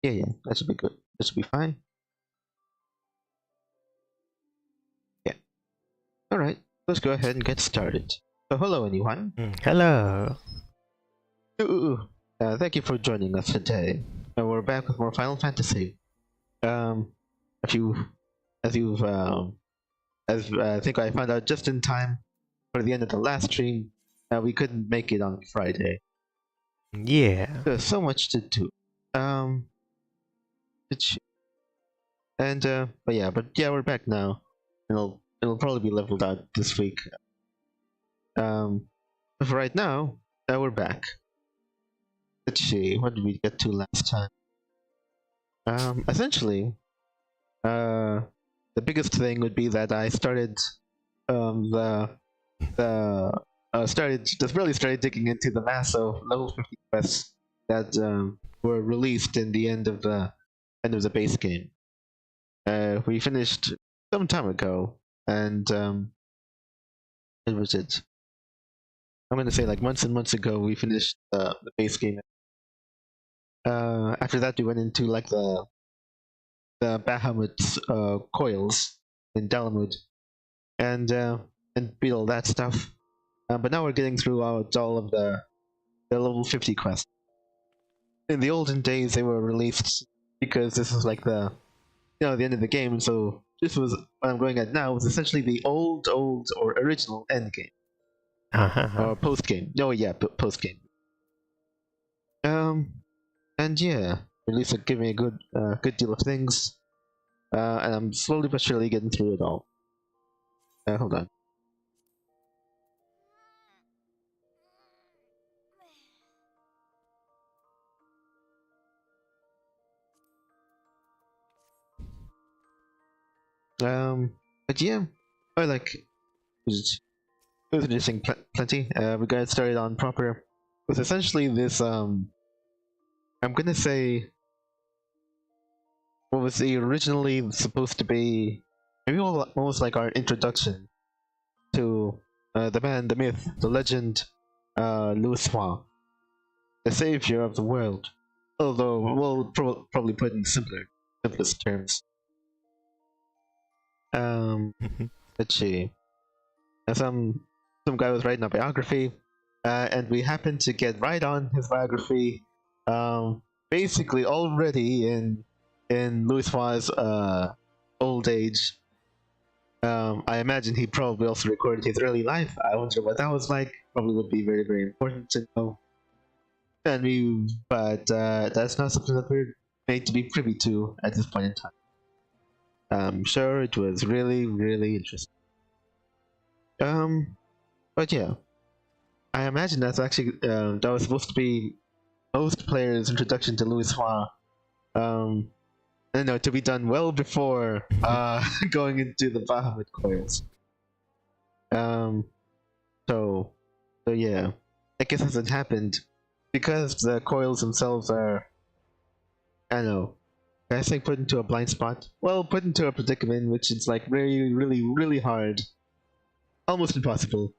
Yeah, that should be good. That should be fine. Yeah. Alright, let's go ahead and get started. So hello everyone. Hello. Thank you for joining us today. We're back with more Final Fantasy. If you, as I think I found out just in time for the end of the last stream, we couldn't make it on Friday. Yeah. There's so much to do. But yeah, we're back now. It'll probably be leveled out this week. But for right now, we're back. Let's see, what did we get to last time? Essentially, the biggest thing would be that I started, started digging into the mass of level 50 quests that were released in the end of the base game. We finished some time ago, and it was it. I'm gonna say like months and months ago we finished the base game. After that we went into like the Bahamut coils in Dalamud, and beat all that stuff. But now we're getting through all of the level 50 quests. In the olden days they were released because this was like the end of the game, so this was what I'm going at now was essentially the old or original end game. Or post game. Oh yeah, post game. And yeah, at least it gave me a good deal of things. And I'm slowly but surely getting through it all. Hold on. But yeah, I like it was interesting plenty. We got started on proper with essentially this I'm gonna say what was originally supposed to be maybe almost like our introduction to the man, the myth, the legend, Louis Hua, the savior of the world. Although we'll probably put in simplest terms. Let's see. Some guy was writing a biography, and we happened to get right on his biography. Basically already in Louis Hua's old age. I imagine he probably also recorded his early life. I wonder what that was like. Probably would be very, very important to know. But that's not something that we're made to be privy to at this point in time. I'm sure it was really, really interesting. But yeah, I imagine that's actually that was supposed to be most players' introduction to Louis Hua. I know, to be done well before going into the Bahamut coils. So yeah, I guess this hasn't happened because the coils themselves are, I don't know, can I say put into a blind spot? Well, put into a predicament which is like really, really, really hard, almost impossible.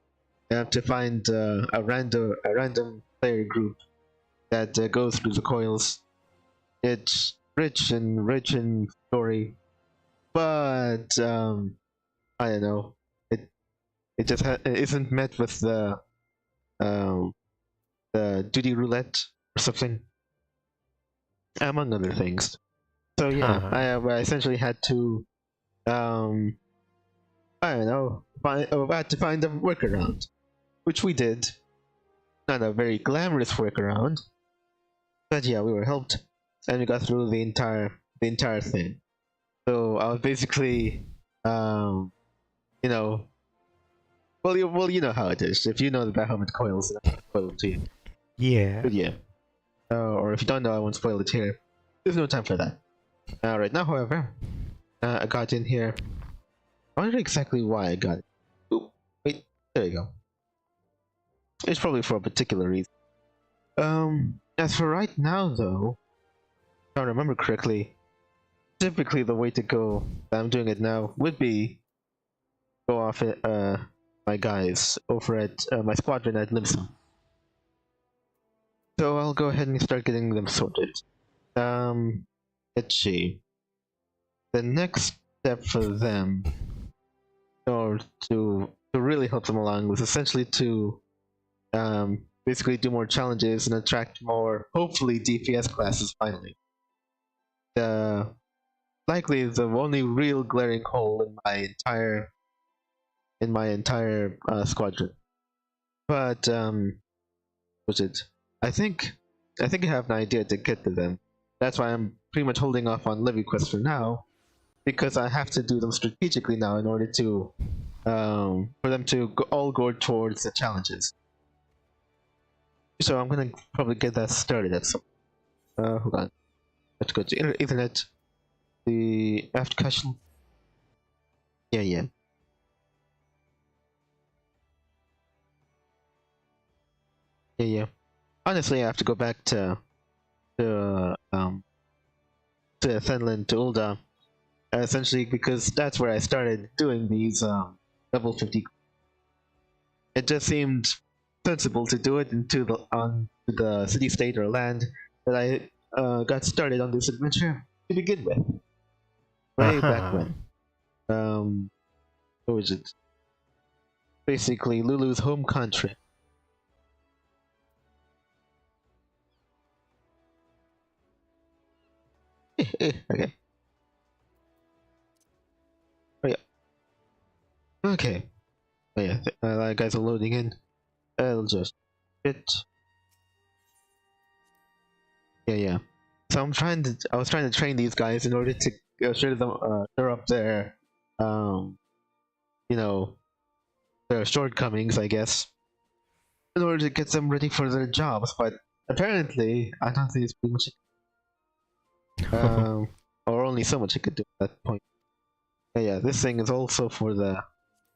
You have to find a random player group that goes through the coils. It's rich in story, but I don't know. It just it isn't met with the duty roulette or something, among other things. So yeah, I essentially had to I don't know, had to find a workaround, which we did. Not a very glamorous workaround, but yeah, we were helped, and we got through the entire thing. So I was basically, you know, you know how it is. If you know the Bahamut coils, then I'll spoil them to you. Yeah. But yeah, or if you don't know, I won't spoil it here. There's no time for that. Right now, however, I got in here. I wonder exactly why I got it. Ooh, wait, there you go. It's probably for a particular reason. As for right now, though, if I remember correctly, typically the way to go that I'm doing it now would be go off at my guys over at my squadron at Limsa. So I'll go ahead and start getting them sorted. let's see. The next step for them, or to really help them along, was essentially to basically do more challenges and attract more, hopefully, DPS classes finally. Likely the only real glaring hole in my entire squadron. But was it? I think I have an idea to get to them. That's why I'm pretty much holding off on Livy quests for now, because I have to do them strategically now in order to for them to all go towards the challenges. So I'm gonna probably get that started at some. Hold on. Let's go to Ethernet. The aft cushion. Yeah. Honestly, I have to go back to Finland, to Ulda, essentially because that's where I started doing these level 50. It just seemed sensible to do it on the city, state, or land that I got started on this adventure to begin with. Way back when. What was it? Basically, Lulu's home country. Okay. Oh yeah. Okay. Oh yeah. Guys are loading in. I'll just hit. Yeah. So I was trying to train these guys in order to stir up their, their shortcomings, I guess, in order to get them ready for their jobs. But apparently, I don't think it's pretty much. Or only so much I could do at that point. Yeah, this thing is also for the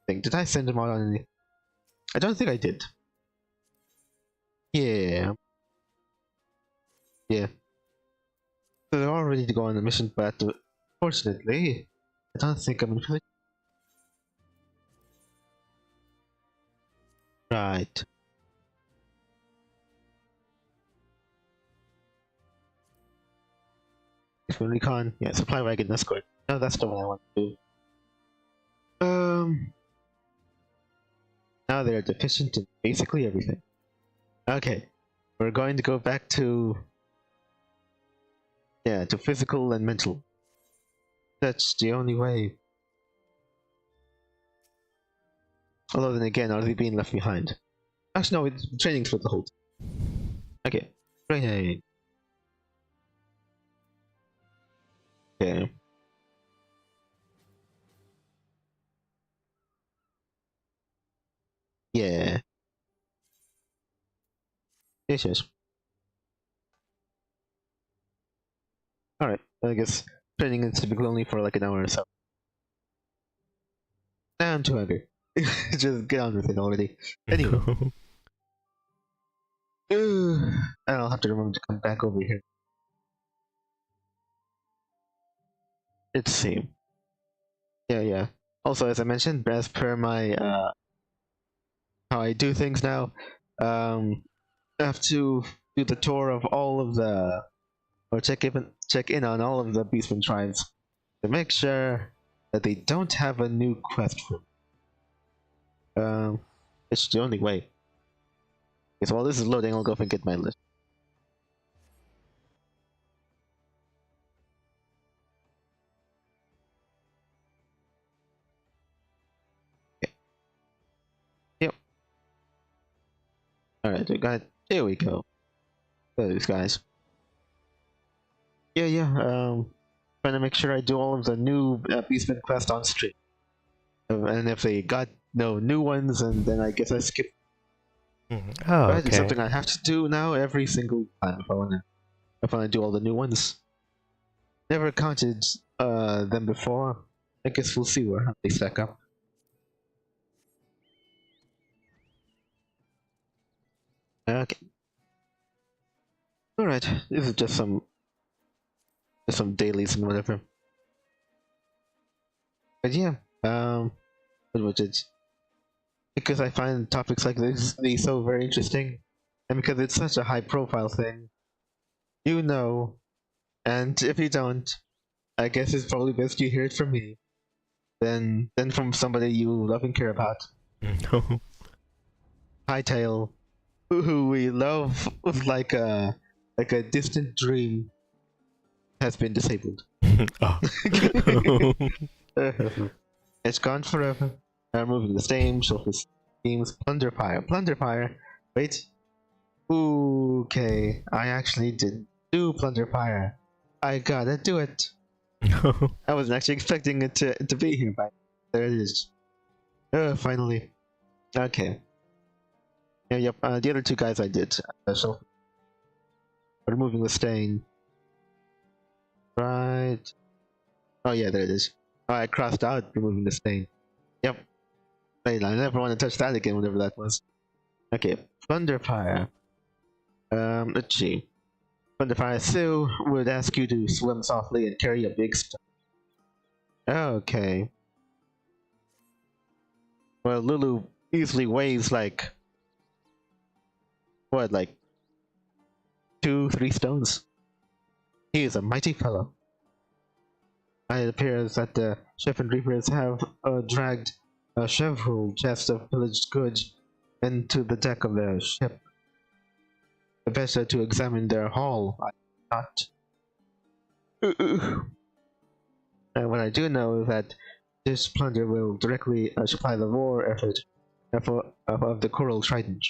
thing. Did I send them out on any? I don't think I did. Yeah. So they're all ready to go on the mission, but fortunately, I don't think I'm in. Right. Recon, yeah, supply wagon, that's good. No, that's the one I want to do. Now they're deficient in basically everything. Okay, we're going to go back to physical and mental. That's the only way. Although then again, are they being left behind? Actually, no, it's training's for the whole time. Okay, training. Okay. Yeah. Yes. Alright, I guess training is typically only for like an hour or so. I'm too hungry. Just get on with it already. Anyway. I'll have to remember to come back over here. Let's see. Yeah. Also, as I mentioned, as per my how I do things now, I have to do the tour of all of the, or check in on all of the Beastman tribes to make sure that they don't have a new quest for me. It's the only way. Okay, so while this is loading, I'll go and get my list. Okay. Yep. Alright, here we go. These guys. Yeah. Trying to make sure I do all of the new Beastman quest on stream. And if they got no new ones, and then I guess I skip. Oh, okay. It's something I have to do now every single time if I wanna do all the new ones. Never counted them before. I guess we'll see how they stack up. Okay. Alright, this is just some dailies and whatever. But yeah, what was it? Because I find topics like this to be so very interesting, and because it's such a high profile thing, And if you don't, I guess it's probably best you hear it from me than from somebody you love and care about. No. Hightail, who we love like a distant dream, has been disabled. Oh. It's gone forever. Removing the same surface schemes. Plunderfire. Wait. Okay, I actually didn't do Plunderfire. I gotta do it. No. I wasn't actually expecting it to be here, but there it is. Finally. Okay. Yeah, yep. The other two guys I did. So removing the stain. Right. Oh yeah, there it is. Oh, I crossed out removing the stain. Yep. Wait, I never want to touch that again, whatever that was. Okay, Thunderfire. Let's see. Thunderfire Sue would ask you to swim softly and carry a big stone. Okay. Well, Lulu easily weighs like... what, like 2-3 stones? He is a mighty fellow. It appears that the Chef and Reapers have dragged several chests of pillaged goods into the deck of their ship. Better to examine their haul, I thought. And what I do know is that this plunder will directly supply the war effort of the Coral Trident,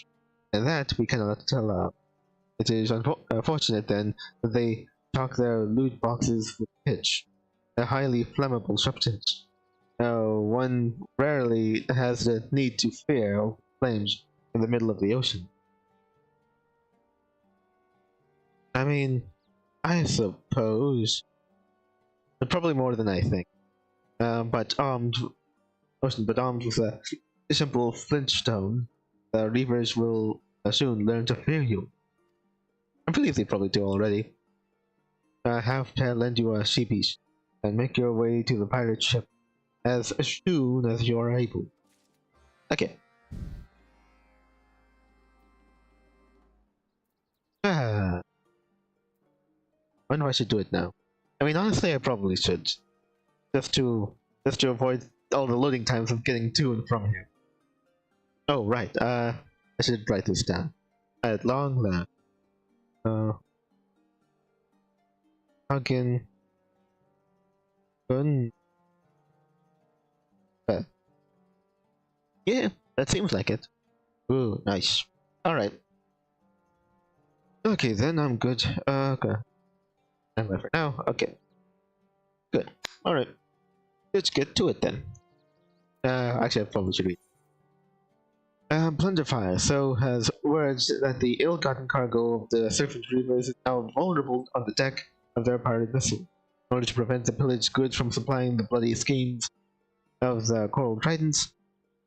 and that we cannot allow. It is unfortunate then that they stock their loot boxes with pitch, a highly flammable substance. One rarely has the need to fear flames in the middle of the ocean. I mean, I suppose, but probably more than I think. But armed with a simple flintstone, the Reavers will soon learn to fear you. I believe they probably do already. Have to lend you a sea piece and make your way to the pirate ship as soon as you are able. Okay. I wonder if I should do it now. I mean, honestly, I probably should, just to avoid all the loading times of getting to and from here. Oh right, I should write this down. At long last, Huggin, Gun. Yeah, that seems like it. Ooh, nice. All right. Okay, then I'm good. Okay. I'm right for now. Okay. Good. All right. Let's get to it then. Actually, I probably should read. Plunderfire so has words that the ill-gotten cargo of the Serpent Reavers is now vulnerable on the deck of their pirate vessel. In order to prevent the pillaged goods from supplying the bloody schemes of the Coral Tridents,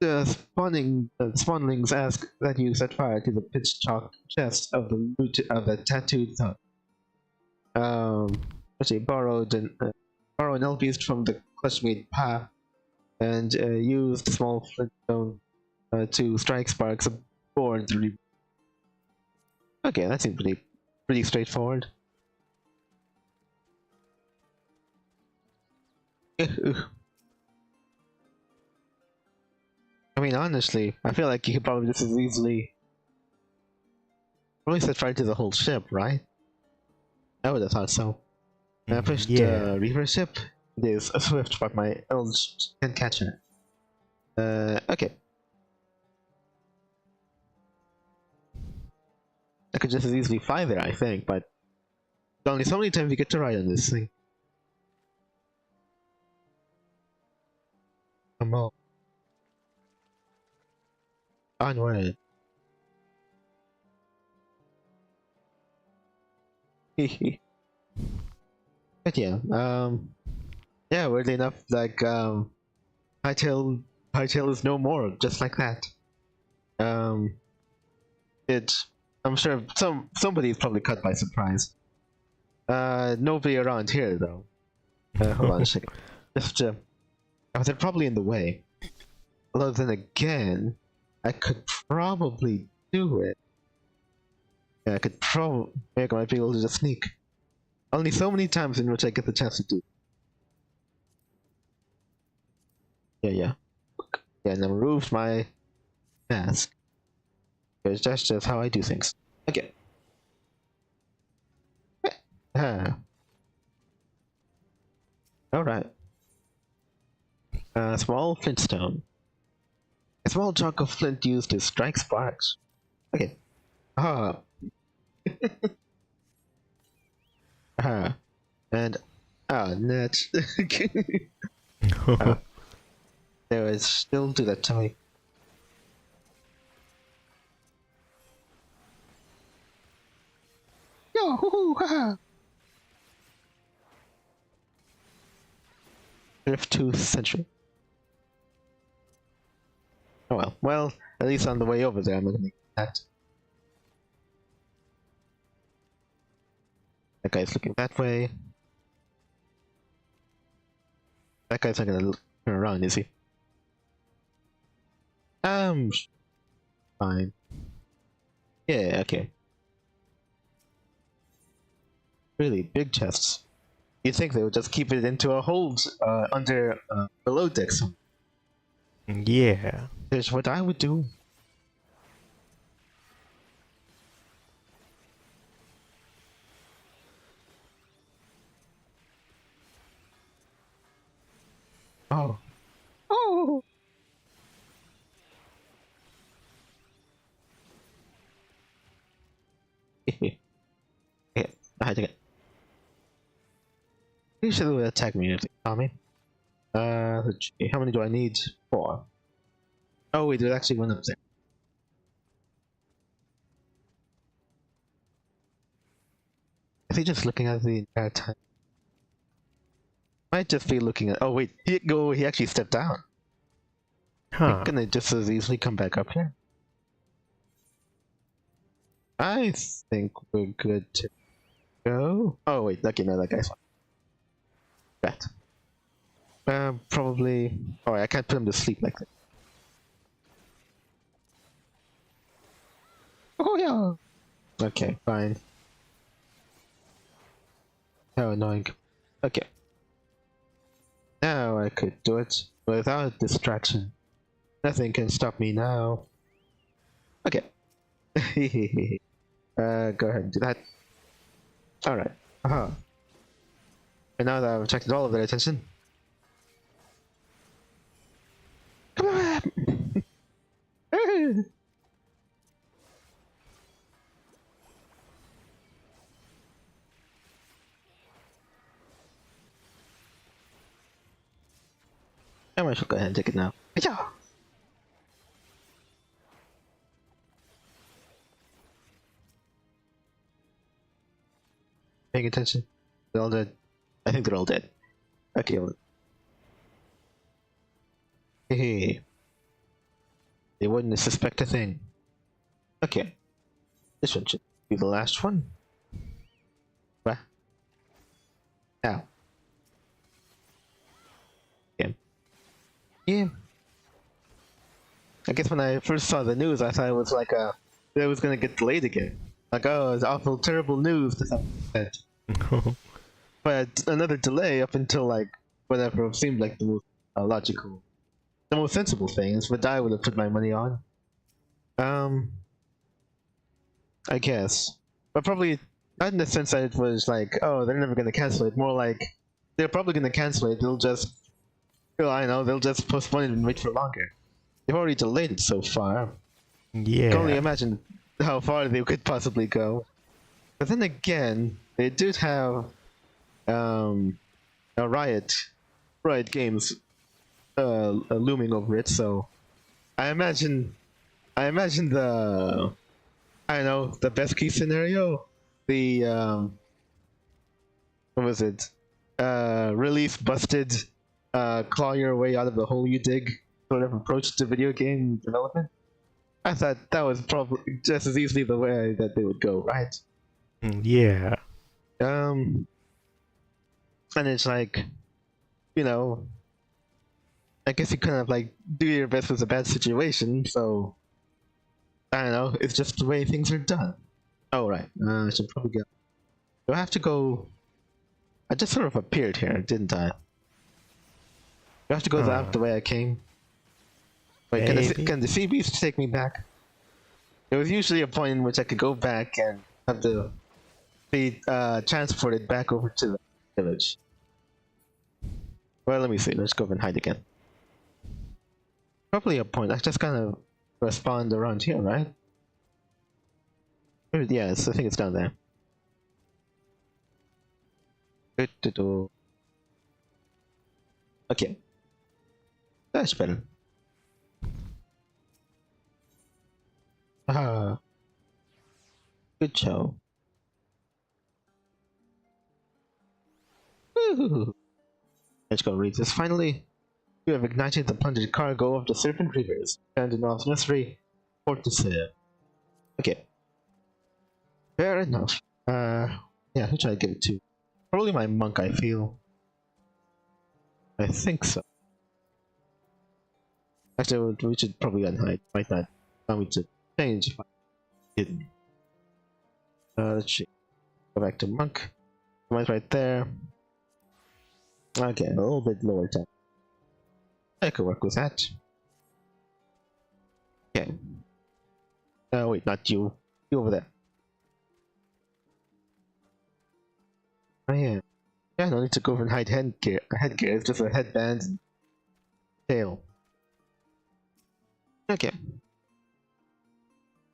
the spawnlings ask that you set fire to the pitch-chalk chest of the tattooed thug. Let's see, borrow an elf beast from the clutch-made Pa, and use the small flintstone to strike sparks aboard the Reaper. Okay, that seems pretty straightforward. I mean, honestly, I feel like you could probably just as easily set fire to the whole ship, right? I would have thought so. I pushed the Reaper ship. It is swift, but my elves can't catch it. Okay. I could just as easily fly there, I think, but there's only so many times you get to ride on this thing. Come on. Onward. But yeah, yeah, weirdly enough, like, Hightail is no more, just like that. I'm sure somebody's probably caught by surprise. Nobody around here, though. Hold on a second. Just, they're probably in the way. Although then again, I could probably do it. Yeah, I might be able to just sneak. Only so many times in which I get the chance to do. Yeah. And I removed my mask. Because that's just how I do things. Okay. Alright. Small flintstone. A small chunk of flint used to strike sparks. Okay. And net. They would still do that to me. Yo, hoo, haha. Tooth century. Oh well. Well, at least on the way over there, I'm gonna make that. That guy's looking that way. That guy's not gonna turn around, is he? Fine. Yeah, okay. Really big chests. You'd think they would just keep it into a hold under below deck. Yeah. Here's what I would do. Oh. Oh. Yeah, I had to get. You should attack me if they saw me. Let's see, how many do I need? 4. Oh wait, there's actually one up there. Is he just looking at the entire time? Might just be looking at. Oh wait, he actually stepped down. Huh. Can they just as easily come back up here? I think we're good to go. Oh wait, okay, no, that guy's fine. That. Probably. Oh, I can't put him to sleep like that. Oh yeah. Okay, fine. How annoying. Okay. Now I could do it without distraction. Nothing can stop me now. Okay. Go ahead and do that. Alright. And now that I've attracted all of their attention. Come on! I might as well go ahead and take it now. Yeah. Paying attention. They're all dead. I think they're all dead. Okay. Hey. They wouldn't suspect a thing. Okay. This one should be the last one. What? Ow. Yeah. I guess when I first saw the news, I thought it was like it was gonna get delayed again. Like, oh, it's awful, terrible news to some extent. But another delay up until like whatever seemed like the most logical, the most sensible thing is what I would have put my money on. I guess, but probably not in the sense that it was like, oh, they're never gonna cancel it. More like they're probably gonna cancel it. They'll just. Well, I know, they'll just postpone it and wait for longer. They've already delayed it so far. Yeah. I can only imagine how far they could possibly go. But then again, they did have a Riot Games looming over it, so I imagine the I don't know, the best case scenario, the what was it? Release busted. Claw your way out of the hole you dig sort of approach to video game development. I thought that was probably just as easily the way that they would go, right? Yeah. And it's like, you know, I guess you kind of like do your best with a bad situation, so I don't know, it's just the way things are done. Oh, right. I should probably go. Do I have to go I just sort of appeared here, didn't I? You have to go out the way I came. Wait, can the sea beast take me back? There was usually a point in which I could go back and have to be transported back over to the village. Well, let me see. Let's go over and hide again. Probably a point. I just kind of respawned around here, right? Yes, I think it's down there. Okay. That's better. Ah. Good show. Woohoo. Let's go read this. Finally, you have ignited the plundered cargo of the Serpent Rivers and the North Nursery port to sail. Okay. Fair enough. Yeah, who should I give it to? Probably my monk, I feel. I think so. Actually, we should probably unhide. Might not allow me to change if I didn't. Let's see. Go back to monk. Mine's right there. Okay, a little bit lower time. I could work with that. Okay. Wait, not you. You over there. Oh yeah. Yeah, no need to go over and hide headgear. It's just a headband and tail. Okay.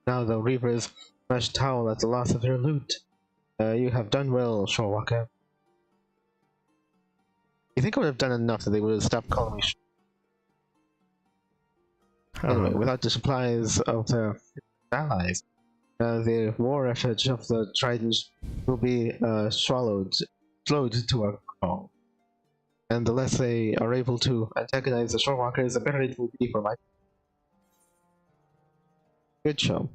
Now the reapers must howl at the loss of their loot. You have done well, Shorewalker. You think I would have done enough that they would have stopped calling me Anyway, without the supplies of their allies, the war effort of the Tridents will be slowed to a crawl. And the less they are able to antagonize the Shorewalkers, the better it will be for my... Good show.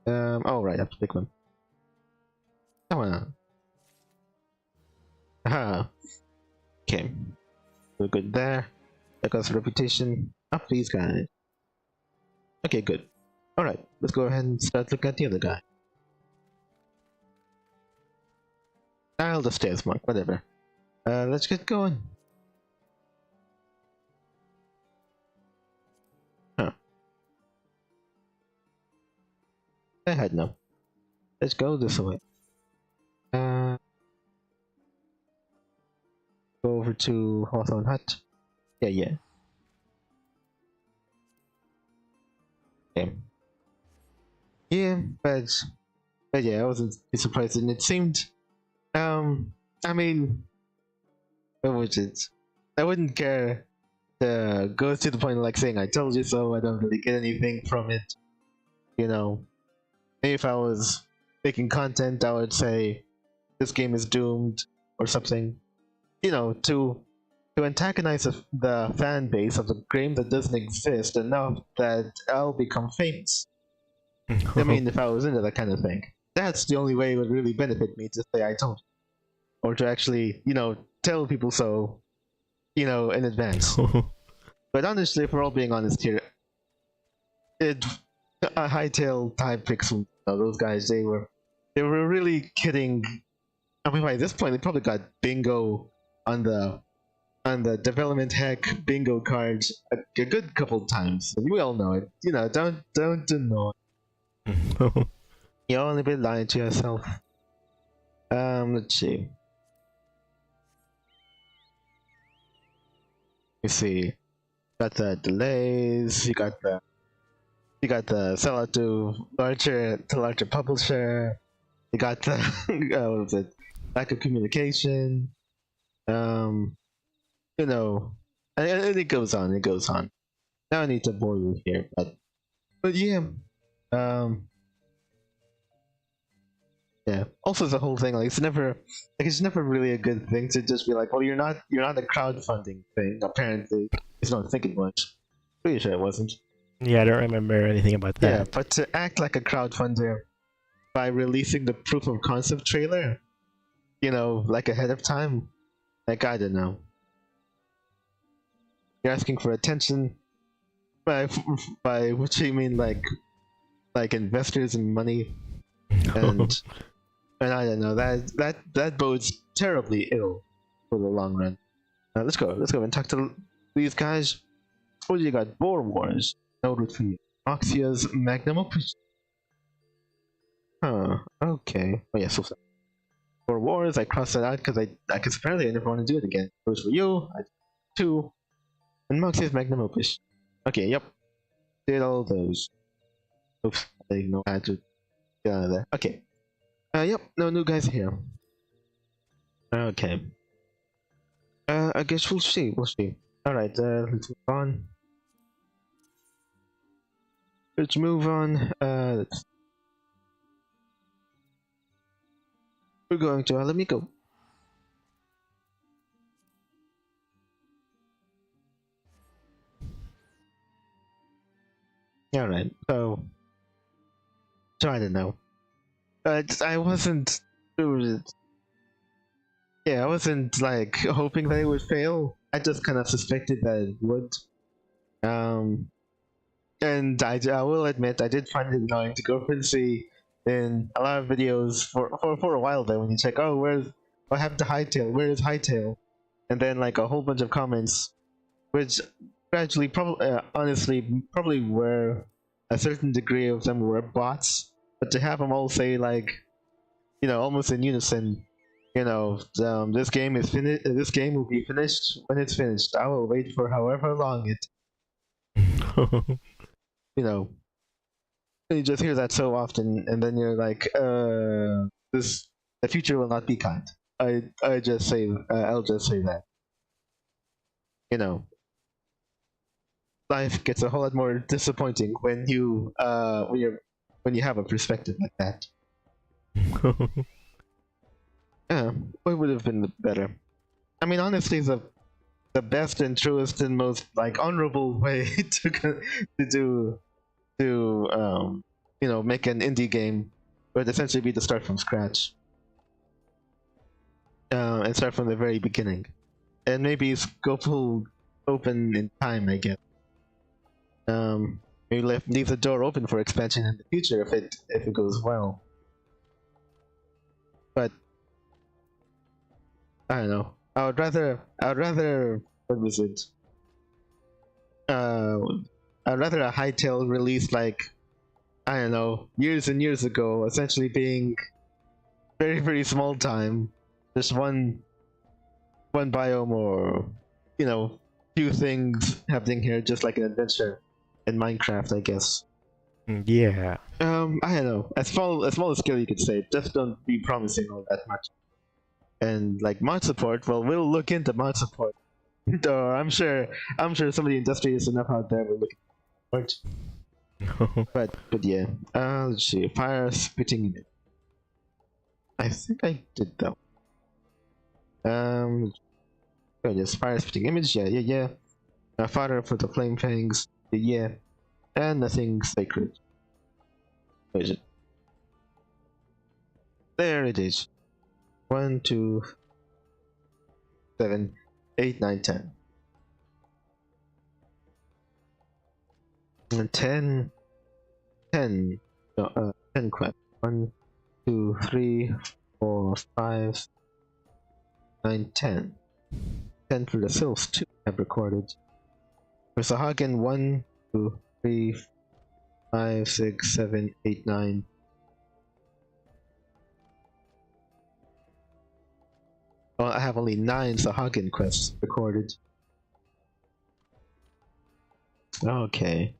Oh right, I have to pick one. Come on. Aha. Okay. We're good there. That goes for reputation. Up these guys. Okay, good. Alright, let's go ahead and start looking at the other guy. I'll just stay as monk, whatever. Let's get going. Huh. I had no. Let's go this way. Go over to Hawthorne Hut. Yeah. Okay. Yeah, but yeah, I wasn't too surprised, and it seemed, I mean, what was it? I wouldn't care to go to the point of like saying I told you so. I don't really get anything from it, you know. Maybe if I was making content, I would say this game is doomed or something, you know, to antagonize the fan base of a game that doesn't exist enough that I'll become famous. I mean, if I was into that kind of thing, that's the only way it would really benefit me to say I told you. Or to actually, you know, tell people so, you know, in advance. But honestly, if we're all being honest here, Hightail type Pixel, those guys, they were really kidding. I mean, by this point, they probably got bingo on the development hack bingo cards a good couple times. We all know it. You know, don't deny. You're only been lying to yourself. Let's see. You see, got the delays. You got the sell out to larger publisher. You got the what was it? Lack of communication. You know, and it goes on. It goes on. Now I need to bore you here, but yeah. Yeah. Also, the whole thing, like, it's never really a good thing to just be like, well, you're not a crowdfunding thing. Apparently, it's not thinking much. Pretty sure it wasn't. Yeah, I don't remember anything about that. Yeah, but to act like a crowdfunder by releasing the proof of concept trailer, you know, like ahead of time, like, I don't know. You're asking for attention, by which you mean like investors and money, and And I don't know, that bodes terribly ill for the long run. Let's go and talk to these guys. What do you got? Boer Wars. No route for you. Oxia's Magnum Opus. Huh, okay. Oh yeah, so Boer Wars, I crossed that out because apparently I never want to do it again. It was for you, I did 2, and Moxia's Magnum Opus. Okay, yep. Did all those. Oops, I didn't know how to get out of there. Okay. Yep, no new guys here. Okay. I guess we'll see. Alright, let's move on. We're going to Alamico. Alright, so I don't know. I wasn't I wasn't like hoping that it would fail. I just kind of suspected that it would. And I will admit I did find it annoying to go and see in a lot of videos for a while there when you check, oh, what happened to Hightail? Where is Hightail? And then like a whole bunch of comments, which gradually probably were a certain degree of them were bots, but to have them all say like, almost in unison, this game is finished. This game will be finished when it's finished. I will wait for however long it. You just hear that so often, and then you're like, the future will not be kind. I'll just say that. Life gets a whole lot more disappointing when you have a perspective like that. Yeah, what would have been better? I mean, honestly, the best and truest and most like honorable way to make an indie game would essentially be to start from scratch, and start from the very beginning, and maybe scope will open in time, I guess. Maybe leave the door open for expansion in the future if it goes well. But I don't know. I would rather. What was it? I'd rather a Hightail release like, I don't know, years and years ago, essentially being very, very small time, just one biome or few things happening here, just like an adventure in Minecraft, I guess. Yeah. I don't know. As small a scale you could say. Just don't be promising all that much. And like mod support, well, we'll look into mod support. I'm sure somebody industrious enough out there will look into it. But yeah. Let's see. Fire spitting image. I think I did though. Yes, fire spitting image. Yeah. Fodder for the flame fangs. Yeah. And nothing sacred. Where is it? There it is. 1, 2, 7, 8, 9, 10. And 10 quests. 1, 2, 3, 4, 5, 9, 10. 10 for the sylphs too I've recorded. For Sahagin, 1, 2, 3, 5, 6, 7, 8, 9. Well, I have only 9 Sahagin quests recorded. Okay.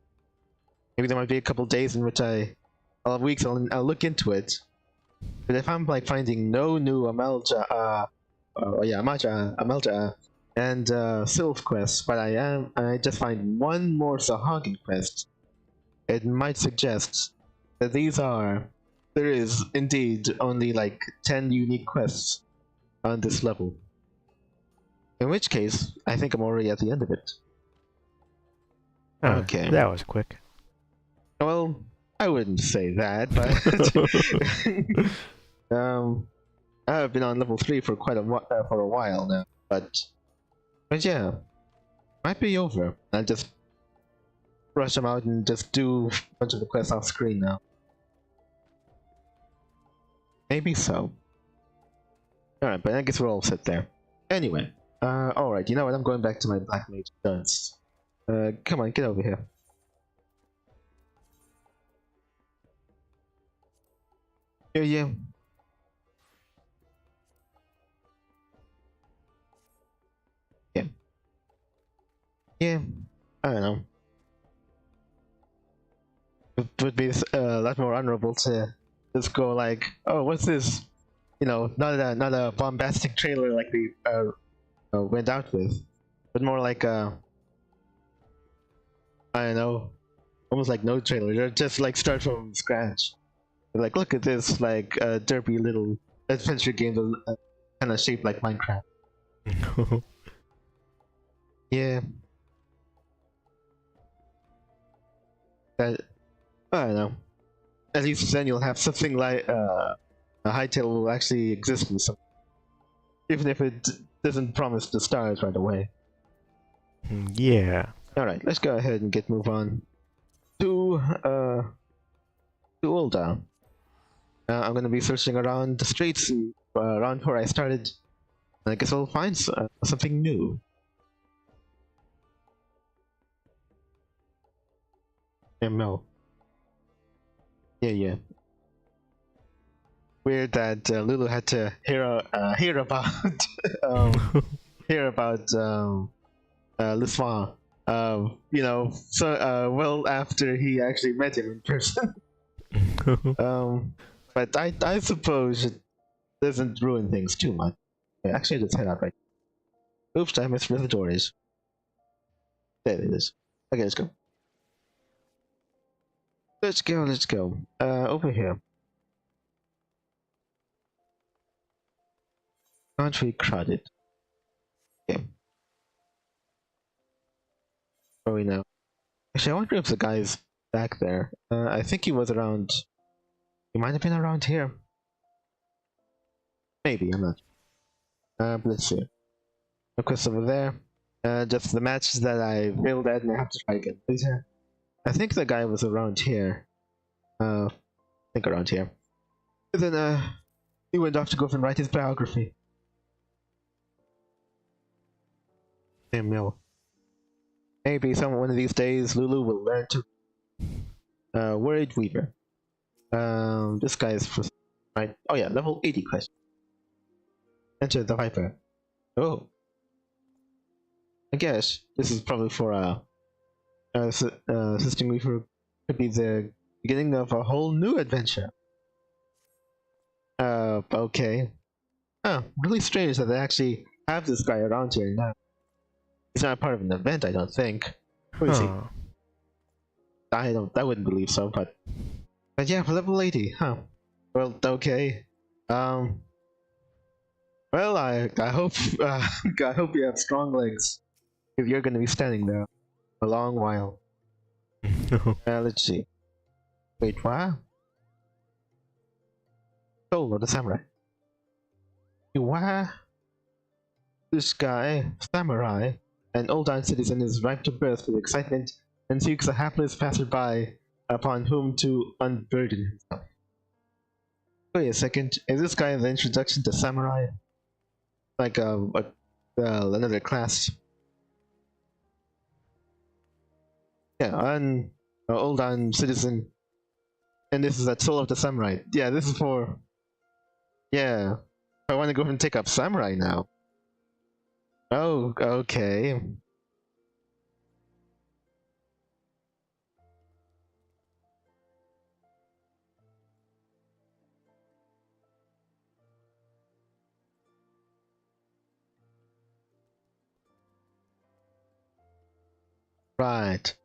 Maybe there might be a couple days in which I'll look into it. But if I'm like finding no new Amalja, and Sylph quests, but I just find one more Sahagin quest, it might suggest that there is indeed only like 10 unique quests on this level. In which case, I think I'm already at the end of it. Okay. That was quick. Well, I wouldn't say that, but I've been on level 3 for for a while now, but yeah, might be over. I'll just rush them out and just do a bunch of the quests off screen now. Maybe so. Alright, but I guess we're all set there. Anyway, alright, you know what? I'm going back to my Black Mage guns. Come on, get over here. Yeah. Yeah, I don't know. It would be a lot more honorable to just go like, oh, what's this? You know, not a bombastic trailer like we went out with, but more like I don't know, almost like no trailer. Or just like start from scratch. Like, look at this like derpy little adventure game that kind of shaped like Minecraft. Yeah. That, I don't know. At least then you'll have something like a hightail will actually exist in some, even if it doesn't promise the stars right away. Yeah. All right, let's go ahead and move on to Old Town. I'm gonna be searching around the streets around where I started. I guess I'll find something new. No. Yeah. Weird that Lulu had to hear about hear about Liswan. You know, so well after he actually met him in person. But I suppose it doesn't ruin things too much. Actually, let's head out right. Oops, I missed where the door is. There it is. Okay, let's go. Let's go. Over here. Aren't we crowded? Okay. Where are we now? Actually, I wonder if the guy's back there. I think he was around. He might have been around here. Maybe, I'm not. But let's see. Of course, over there. Just the matches that I failed at and I have to try again. Please, here. I think the guy was around here. I think around here. And then, he went off to go and write his biography. Damn no. Maybe one of these days Lulu will learn to Worried Weaver. This guy is right. Oh yeah, level 80 question. Enter the Viper. Oh. I guess this is probably for System Weaver could be the beginning of a whole new adventure. Okay. Oh, really strange that they actually have this guy around here now. He's not part of an event, I don't think. Where is he? I wouldn't believe so, but yeah, for level 80, huh? Well, okay. Well, I hope I hope you have strong legs if you're gonna be standing there a long while. Let's see. Wait, what? Solo the samurai. What? This guy, samurai, an old-time citizen, is ripe to burst with excitement and seeks a hapless passerby upon whom to unburden himself. Wait a second, is this guy the introduction to samurai? Like another class? Yeah, an old-time citizen, and this is that soul of the samurai. Yeah, this is for. Yeah, I want to go and take up samurai now. Oh, okay. Right.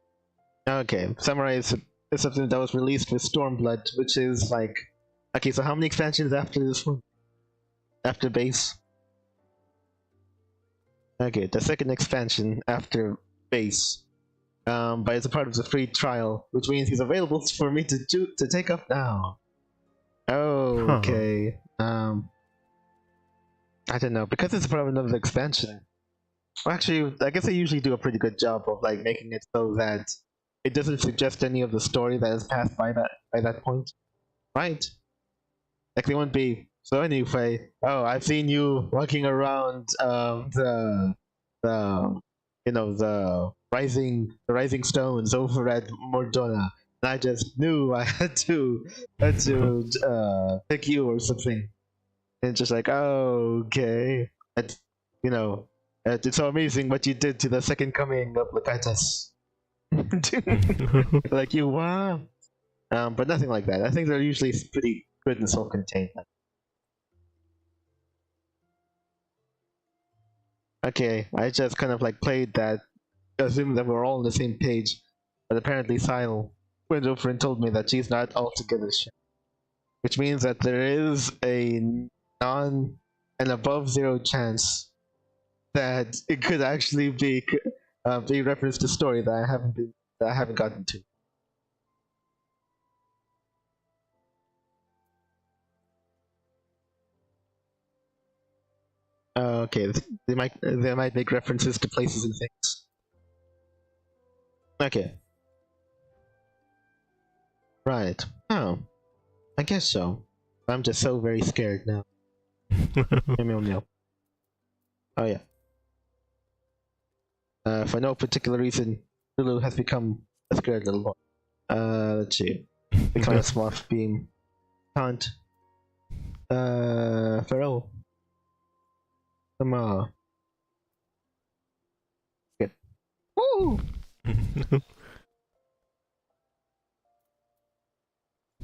Okay, samurai is something that was released with Stormblood, which is like. Okay, so how many expansions after this one? After base? Okay, the second expansion after base. But it's a part of the free trial, which means he's available for me to take up now. Oh, okay. I don't know, because it's part of another expansion. Well, actually, I guess they usually do a pretty good job of like making it so that it doesn't suggest any of the story that has passed by that point, right? Like they won't be. So anyway, oh, I've seen you walking around the the rising stones over at Mordona, and I just knew I had to pick you or something. And just like, oh, okay, and you know, it's so amazing what you did to the second coming of Legatus. Like you, wow. But nothing like that. I think they're usually pretty good and self-contained. Okay, I just kind of like played that, assuming that we're all on the same page, but apparently Sile went over and told me that she's not altogether sure, which means that there is a an above zero chance that it could actually be reference to story that I haven't gotten to. Okay, they might make references to places and things. Okay. Right. Oh, I guess so. I'm just so very scared now. Meow. Oh yeah. For no particular reason, Lulu has become a scared little boy. Let's see. Become a small beam. Can't. Pharaoh. Come on. Good. Woo!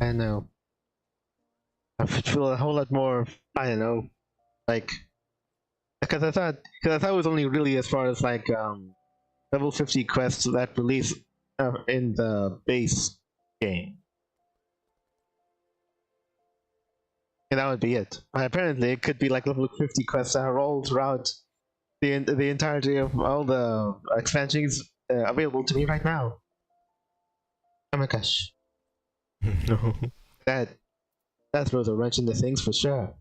I know. I feel a whole lot more. I don't know, like, because I thought it was only really as far as like level 50 quests that release in the base game, and that would be it. Apparently, it could be like level 50 quests that are all throughout the entirety of all the expansions available to me right now. Oh my gosh, No. that throws a wrench into things for sure.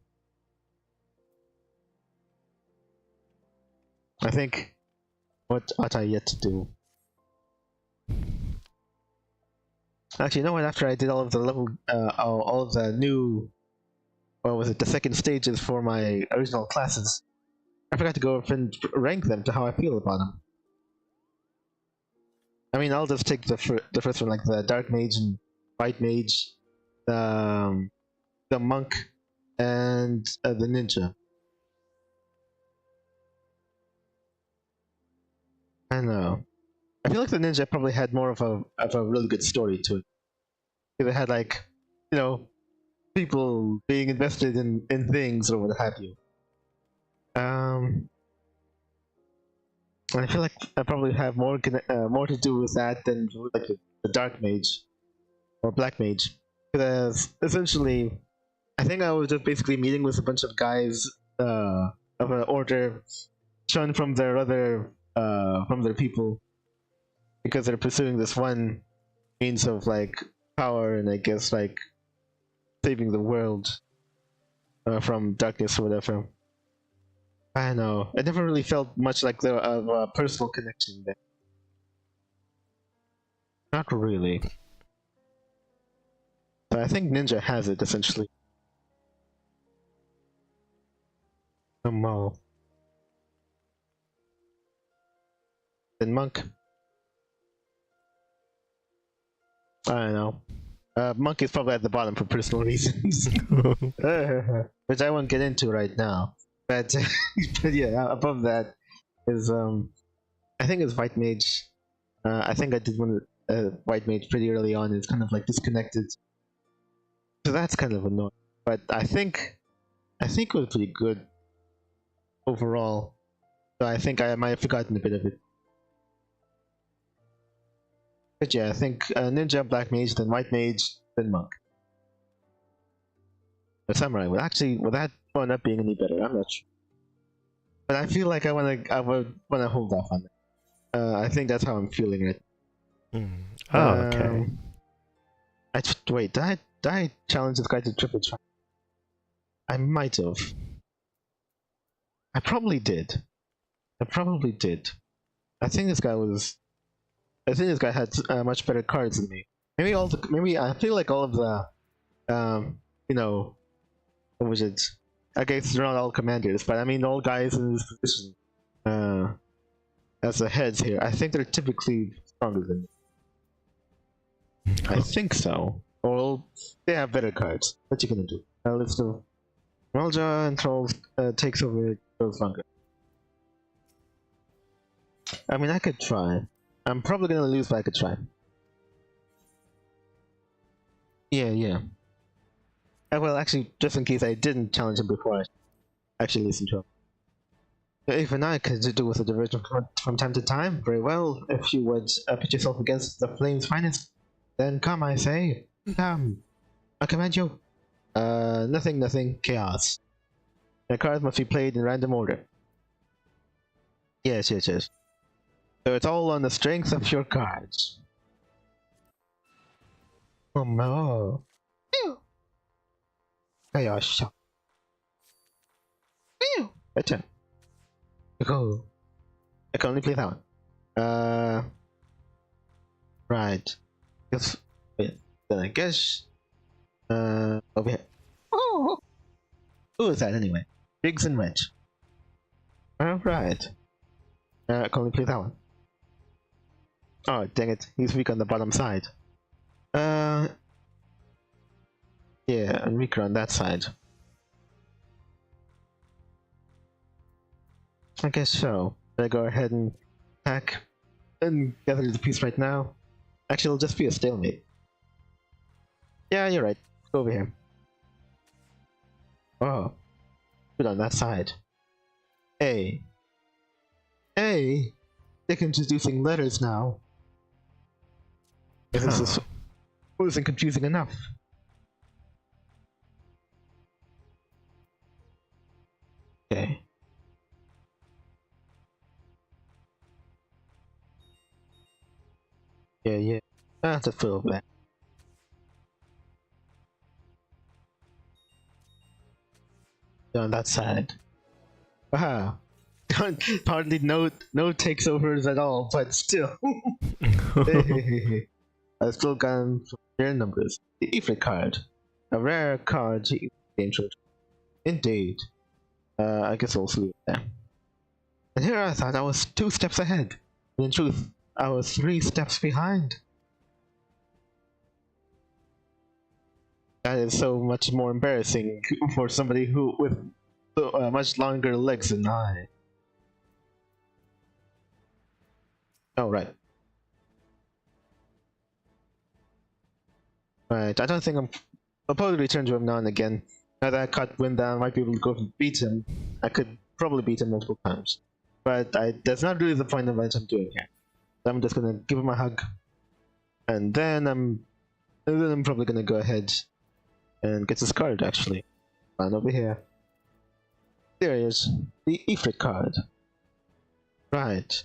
I think, what ought I yet to do? Actually, you know what? After I did all of the all of the new, what was it, the second stages for my original classes, I forgot to go up and rank them to how I feel about them. I mean, I'll just take the first one, like the Dark Mage and White Mage, the Monk, and the Ninja. I don't know. I feel like the Ninja probably had more of a really good story to it. It had like, you know, people being invested in things or what have you. And I feel like I probably have more to do with that than with like the Dark Mage or Black Mage, because essentially, I think I was just basically meeting with a bunch of guys of an order shown from their people, because they're pursuing this one means of like power and I guess like saving the world from darkness or whatever. I don't know. I never really felt much like there of a personal connection there. Not really. But I think Ninja has it essentially. Mal. Then Monk. I don't know. Monk is probably at the bottom for personal reasons, which I won't get into right now. But, but yeah, above that is I think it's White Mage. I think I did one White Mage pretty early on. It's kind of like disconnected, so that's kind of annoying. But I think it was pretty good overall. So I think I might have forgotten a bit of it. But yeah, I think Ninja, Black Mage, then White Mage, then Monk. But Samurai would that end up being any better? I'm not sure. But I feel like I would wanna hold off on it. I think that's how I'm feeling it. Oh, okay. Wait, did I challenge this guy to triple try? I might have. I probably did. I think this guy had much better cards than me. Maybe I feel like all of the, you know, What was it? I guess they're not all commanders, but I mean all guys in this position. As the heads here, I think they're typically stronger than me. I think so. Or they have better cards. What you gonna do? Let's do. Malja and Trolls takes over. Goes longer. I mean, I could try. I'm probably gonna lose, but I could try. Yeah. Well, actually, just in case I didn't challenge him before, I actually listened to him. Even I could do with a diversion from time to time. Very well, if you would put yourself against the flame's finest, then come, I say. Come. I command you. Nothing. Chaos. The cards must be played in random order. Yes. So it's all on the strength of your cards. Oh no. Chaos. Better. Go. I can only play that one. Right. Yes. Wait. Then I guess. Over here. Oh. Who is that anyway? Biggs and Wedge. Alright. I can only play that one. Oh, dang it. He's weak on the bottom side. Yeah, and weaker on that side. I guess so. I go ahead and attack and gather the piece right now. Actually, it'll just be a stalemate. Yeah, you're right. Go over here. Oh, good on that side. A. They're introducing letters now. This wasn't confusing enough. Okay. Yeah. That's a full black. On that side. Wow. Hardly no takesovers at all, but still. I've still gotten rare numbers. The Ifrit card. A rare card game show. Indeed. I guess I'll leave it there. And here I thought I was 2 steps ahead. And in truth, I was 3 steps behind. That is so much more embarrassing for somebody who with much longer legs than I. Oh, right. Right, I don't think I'll probably return to him now and again. Now that I caught wind down, I might be able to go and beat him. I could probably beat him multiple times. But that's not really the point of what I'm doing here. I'm just gonna give him a hug. And then I'm probably gonna go ahead and get this card actually. Find over here. There he is. The Ifrit card. Right.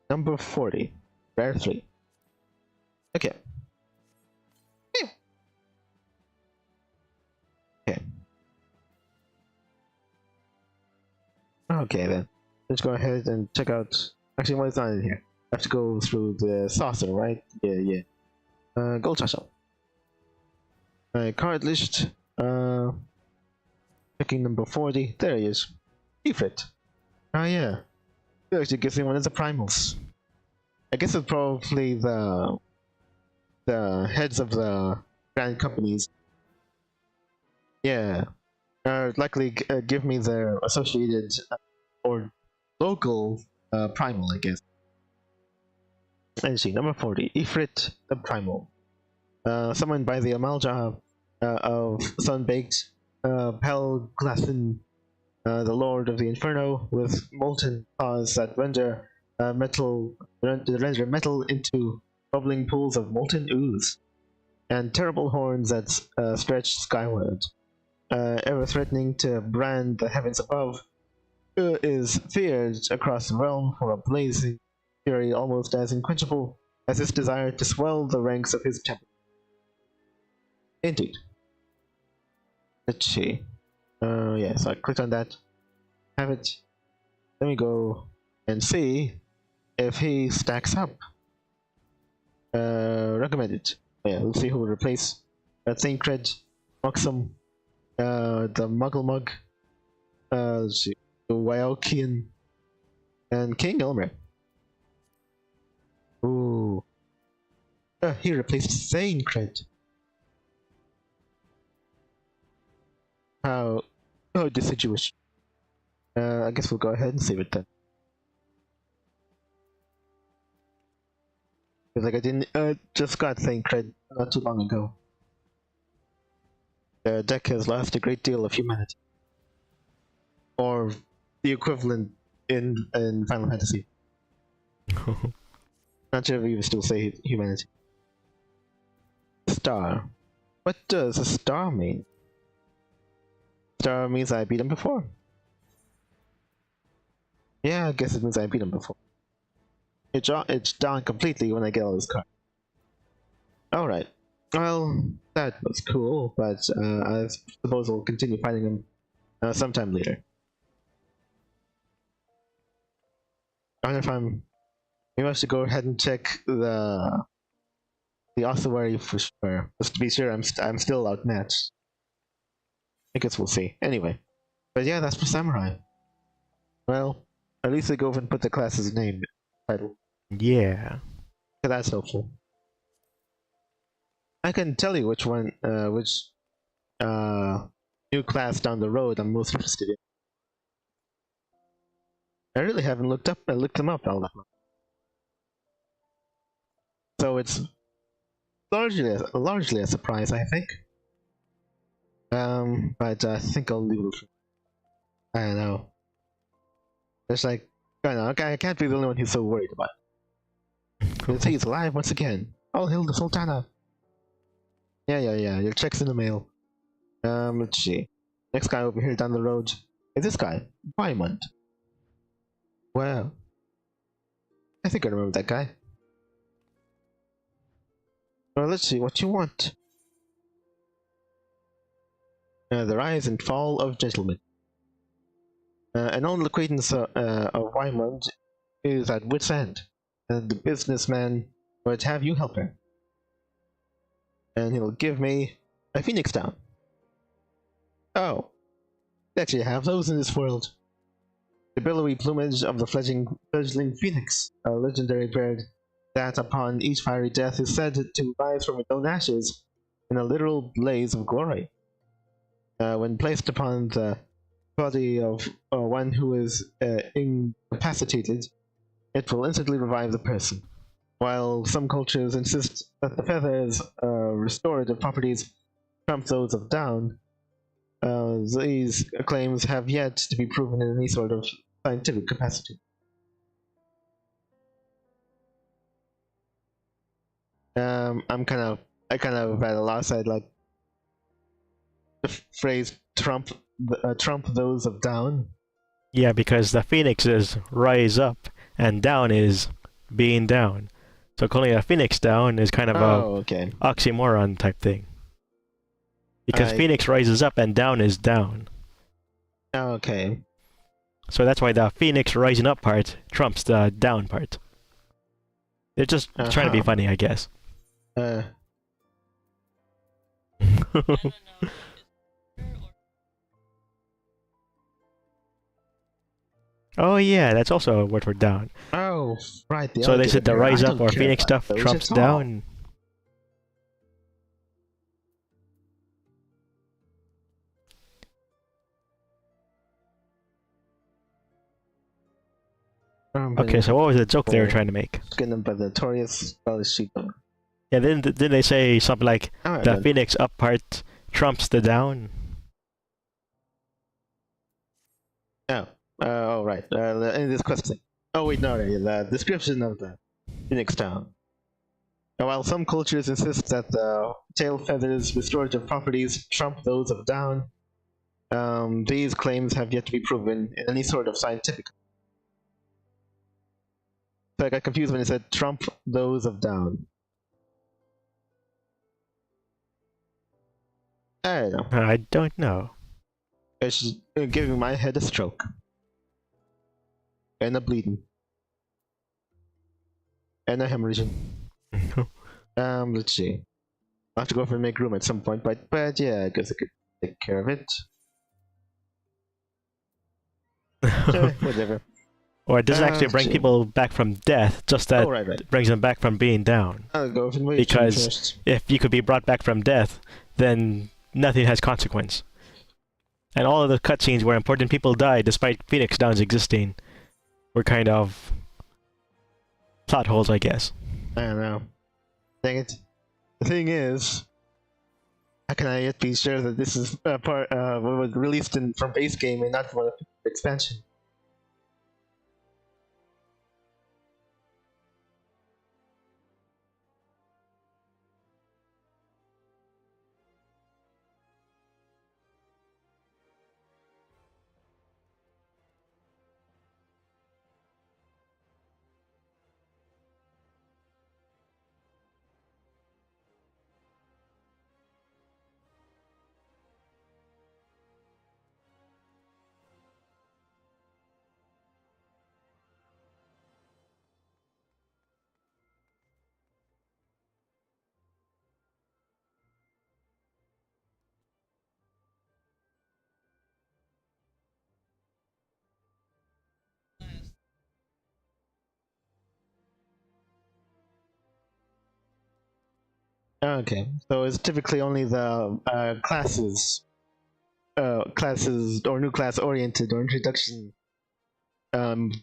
Number 40. Rare 3. Okay. Okay then. Let's go ahead and check out. Actually, what is not in here? I have to go through the saucer, right? Yeah. Gold saucer. Card list. Picking number 40. There he is. Ifrit. Oh yeah. It actually gives me one of the primals. I guess it's probably the heads of the grand companies. Yeah. Likely give me their associated or local primal, I guess. Let's see, number 40, Ifrit the Primal. Summoned by the Amalja of Sunbaked, Pelglassin, the Lord of the Inferno, with molten claws that render metal into bubbling pools of molten ooze, and terrible horns that stretch skyward. Ever threatening to brand the heavens above, is feared across the realm for a blazing fury almost as unquenchable as his desire to swell the ranks of his temple. Indeed. Let's see. Yeah, so I clicked on that. Have it. Let me go and see if he stacks up. Recommended. Yeah, we'll see who will replace Thinkred, Moxum, the Muggle Mug, let's see, the Wyokian, and King Elmer. Ooh. He replaced Thane Cred. How deciduous. I guess we'll go ahead and save it then. Because like I didn't just got Thane Cred not too long ago. The deck has lost a great deal of humanity. Or the equivalent in Final Fantasy. Not sure if you still say humanity. Star. What does a star mean? Star means I beat him before. Yeah, I guess it means I beat him before. It's down completely when I get all this card. Alright. Well, that was cool, but I suppose we'll continue fighting him sometime later. I wonder if maybe I should go ahead and check the ossuary for sure, just to be sure I'm still outmatched. I guess we'll see. Anyway, but yeah, that's for Samurai. Well, at least they go over and put the class's name title. Yeah. So that's helpful. I can tell you which one, which new class down the road I'm most interested in. I really haven't looked them up all that much. So it's largely a surprise, I think. But I think I'll leave it. I don't know. It's like, I don't know, I can't be the only one who's so worried about it. He's alive once again. All hail the Sultana. Yeah, your check's in the mail. Let's see. Next guy over here down the road is this guy, Diamond. Wow. I think I remember that guy. Well, let's see what you want. The rise and fall of gentlemen. An old acquaintance of Wymond is at wit's end, and the businessman would have you help her. And he'll give me a phoenix down. Oh, they actually have those in this world. The billowy plumage of the fledgling phoenix, a legendary bird that upon each fiery death is said to rise from its own ashes in a literal blaze of glory. When placed upon the body of one who is incapacitated, it will instantly revive the person. While some cultures insist that the feather's restorative properties trump those of down, these claims have yet to be proven in any sort of scientific capacity. I kind of at a loss. I'd like the phrase trump those of down. Yeah, because the phoenix is rise up, and down is being down. So calling a phoenix down is kind of a oxymoron type thing. Because phoenix rises up and down is down. Okay. So that's why the phoenix rising up part trumps the down part. They're just trying to be funny, I guess. Oh yeah, that's also a word for down. Oh, right. So they said the rise up or phoenix stuff trumps down. Okay, so what was the joke they were trying to make? By the notorious Yeah, didn't they say something like the phoenix up part trumps the down? Oh, right. In this question. Oh, wait, no, the description of the phoenix down. While some cultures insist that the tail feathers' restorative properties trump those of down, these claims have yet to be proven in any sort of scientific. So I got confused when it said trump those of down. I don't know. I don't know. It's giving my head a stroke. And a bleeding. And a hemorrhaging. Let's see. I'll have to go over and make room at some point, but yeah, I guess I could take care of it. Sure, whatever. Or it doesn't actually bring people back from death, just that it brings them back from being down. I'll go with because first. If you could be brought back from death, then nothing has consequence. And all of the cutscenes where important people died despite Phoenix Downs existing were kind of plot holes, I guess. I don't know. Dang it. The thing is, how can I yet be sure that this is part what was released from base game and not for the expansion? Okay, so it's typically only the classes or new class oriented or introduction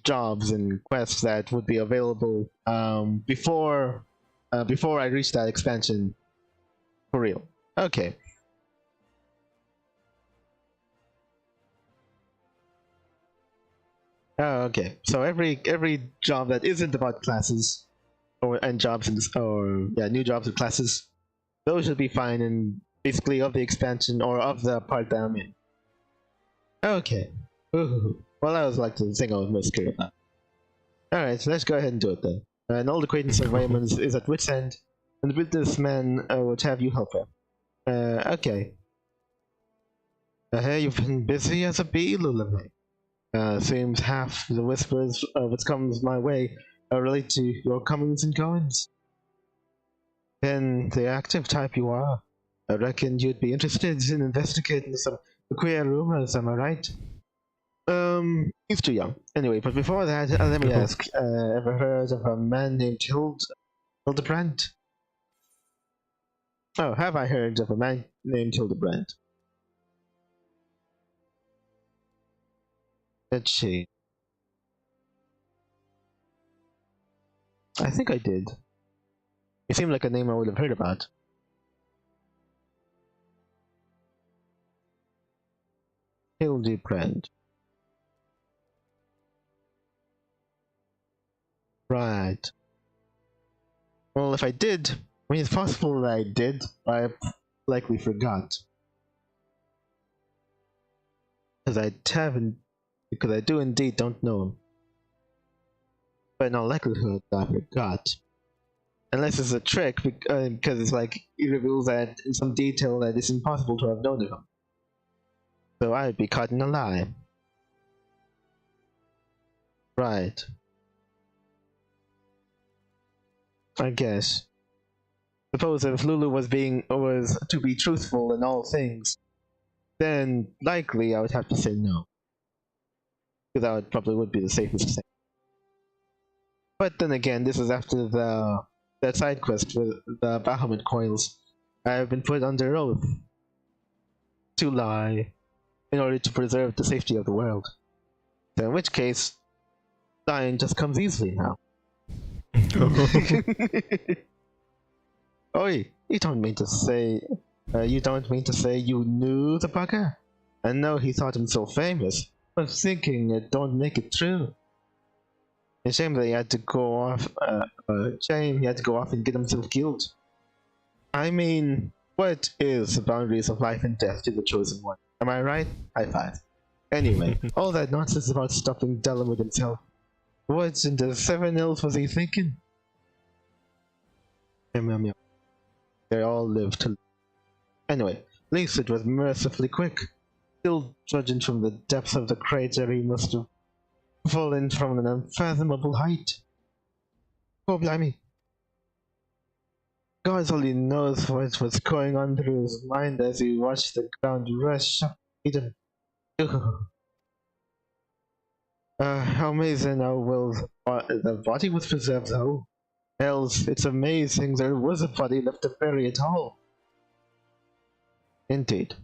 jobs and quests that would be available before I reach that expansion for real. Okay. Oh, okay. So every job that isn't about classes and jobs new jobs and classes, those should be fine and basically of the expansion or of the part that I'm in. Okay. Ooh. Well, that was like the thing I was most curious about. Alright, so let's go ahead and do it then. An old acquaintance of Raymond's is at wit's end, and with this man would have you help him. Okay. Hey, you've been busy as a bee, Lulame. Seems half the whispers of what comes my way relate to your comings and goings. Then the active type you are, I reckon you'd be interested in investigating some queer rumors, am I right? He's too young. Anyway, but before that, let me ask, ever heard of a man named Hildebrand? Oh, have I heard of a man named Hildebrand? Let's see. I think I did. It seemed like a name I would have heard about. Hildebrand. Right. Well, if I did, I mean, it's possible that I did, but I likely forgot. Because I do indeed don't know him. But in all likelihood, I forgot. Unless it's a trick, because it's like, it reveals that in some detail that it's impossible to have known of him. So I would be caught in a lie. Right. I guess. Suppose if Lulu was to be truthful in all things, then likely I would have to say no. Because that probably would be the safest thing. But then again, this is after that side quest with the Bahamut coils. I have been put under oath to lie in order to preserve the safety of the world. So in which case, lying just comes easily now. Oi, you don't mean to say you knew the bugger? I know he thought him so famous, but thinking it don't make it true. A shame that he had to go off. Shame he had to go off and get himself killed. I mean, what is the boundaries of life and death to the chosen one? Am I right? High five. Anyway, all that nonsense about stopping Dallin with himself. What in the seven ills was he thinking? They all lived to live. Anyway, at least it was mercifully quick. Still judging from the depths of the crater, he must have fallen from an unfathomable height. Oh, blimey. God only knows what was going on through his mind as he watched the ground rush up to meet him. How amazing how well the body was preserved, though. Hells, it's amazing there was a body left to bury at all. Indeed.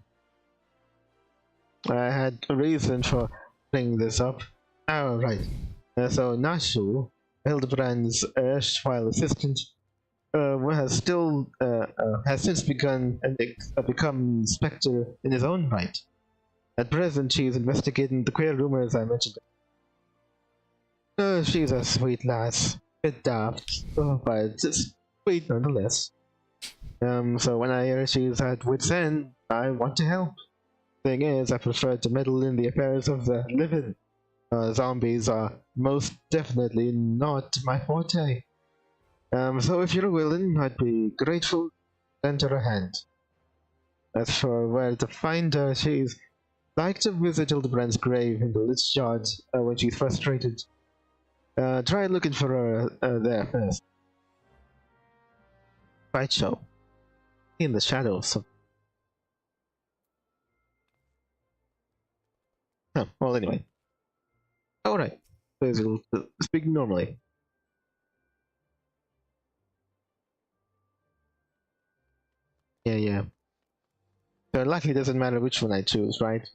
I had a reason for bringing this up. Oh, right. So Nashu, Hildebrand's erstwhile assistant, has since become inspector in his own right. At present, she is investigating the queer rumors I mentioned. She's a sweet lass, a bit daft, but sweet nonetheless. So when I hear she's at wit's end, I want to help. Thing is, I prefer to meddle in the affairs of the living. Zombies are most definitely not my forte. So if you're willing, I'd be grateful to lend her a hand. As for where to find her, she's like to visit Hildebrand's grave in the Lich Yard when she's frustrated. Try looking for her there first. Right, show. In the shadows of... Oh, well, anyway. Alright. Please speak normally. Yeah. So it likely doesn't matter which one I choose, right?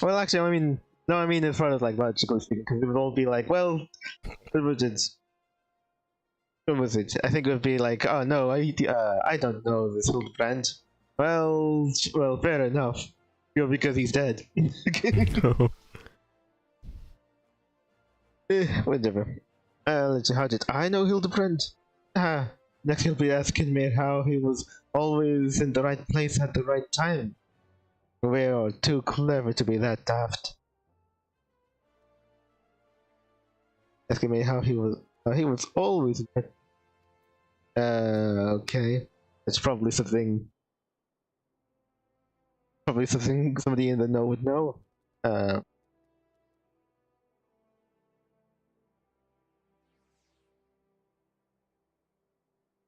Well, actually, I mean as far as like logically speaking, because it would all be like, well, what was it? I think it would be like, oh no, I don't know this Hildebrand. Well, fair enough. Because he's dead. Whatever. Let's see, how did I know Hildebrand? Next he'll be asking me how he was always in the right place at the right time. We're too clever to be that daft. Asking me how he was always... okay. It's probably something somebody in the know would know.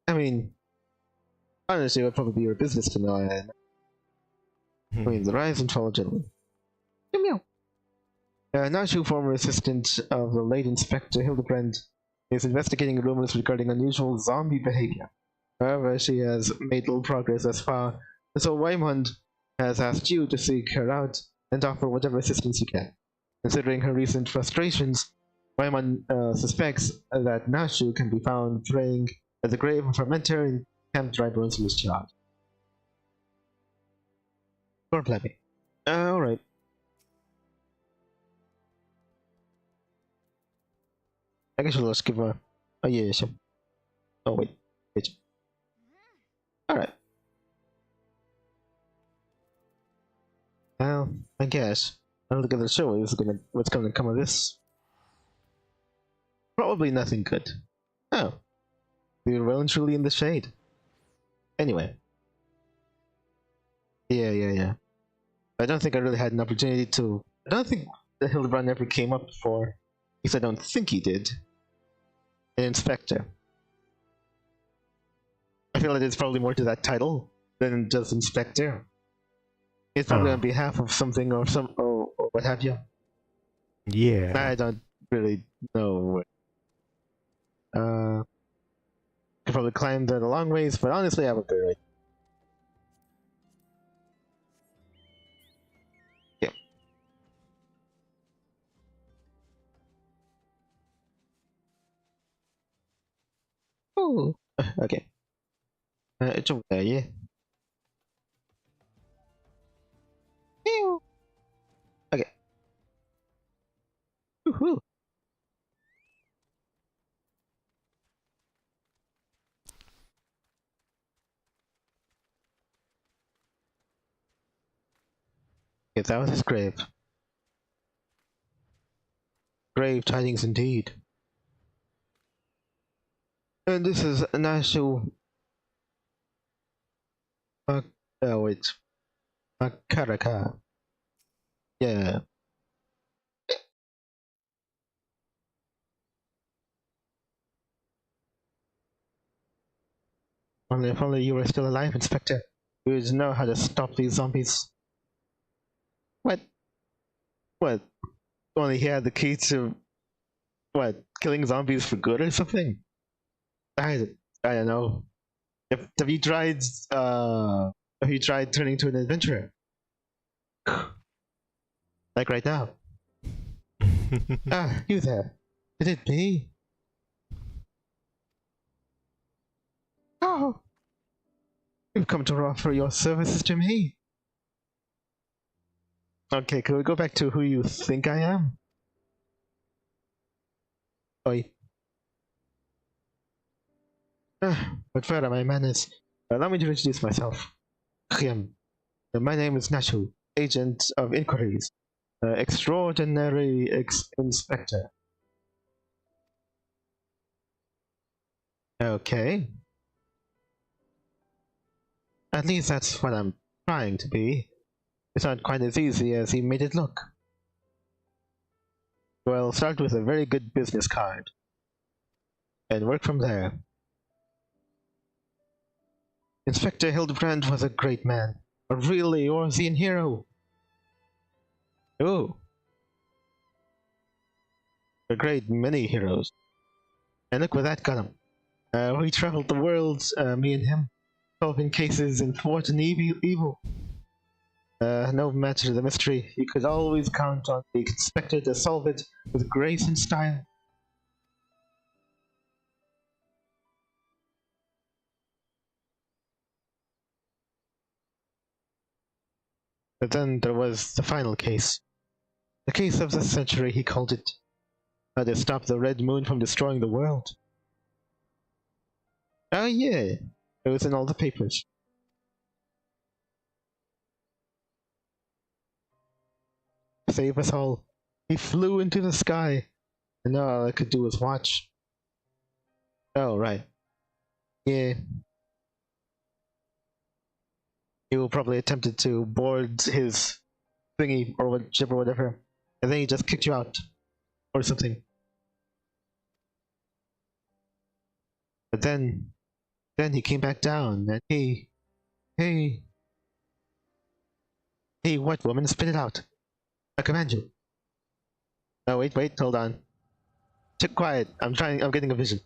I mean, honestly, it would probably be your business to know. I mean, the rise and fall, gentlemen. Meow. Nashu, former assistant of the late Inspector Hildebrand, is investigating rumors regarding unusual zombie behavior. However, she has made little progress thus far, so Waymond has asked you to seek her out and offer whatever assistance you can. Considering her recent frustrations, Waymond suspects that Nashu can be found praying at the grave of her mentor in Camp Drybones Yard. Or plebby. Alright. I guess we'll just give her... Oh yeah, sure. Oh wait. Alright. Well, I guess. I don't think the show is what's gonna come of this. Probably nothing good. Oh. We were well and truly in the shade. Anyway. Yeah. I don't think I really had an opportunity to... I don't think the Hildebrand ever came up before. At least I don't think he did. An inspector. I feel like there's probably more to that title than just inspector. It's probably on behalf of something or what have you. Yeah. I don't really know. Could probably climb that a long ways, but honestly, I would do it. Yeah. Oh. Okay. It's over there, yeah. Okay. Woohoo. Yes, that was his grave. Grave tidings indeed. And this is Nashu. Wait. Makaraka. Yeah. If only you were still alive, Inspector. You would know how to stop these zombies. What? What? Only he had the key to... What? Killing zombies for good or something? I don't know. Have you tried turning to an adventurer? Like right now. Ah, you there. Is it me? Oh! You've come to offer your services to me. Okay, can we go back to who you think I am? Oi. But where are my manners? Allow me to introduce myself. My name is Nashu, Agent of Inquiries. Extraordinary Inspector. Okay. At least that's what I'm trying to be. It's not quite as easy as he made it look. Well, start with a very good business card. And work from there. Inspector Hildebrand was a great man. A really Eorzean hero. Oh. A great many heroes. And look where that got him. We traveled the world, me and him, solving cases and thwarting evil. No matter the mystery, you could always count on the inspector to solve it with grace and style. But then there was the final case. The case of the century, he called it. How to stop the Red Moon from destroying the world. Oh yeah, it was in all the papers. Save us all. He flew into the sky, and all I could do was watch. Oh, right. Yeah. He will probably attempted to board his thingy or ship or whatever, and then he just kicked you out. Or something. But then he came back down, and hey, what woman, spit it out. I command you. No, wait, hold on. Keep quiet. I'm getting a vision.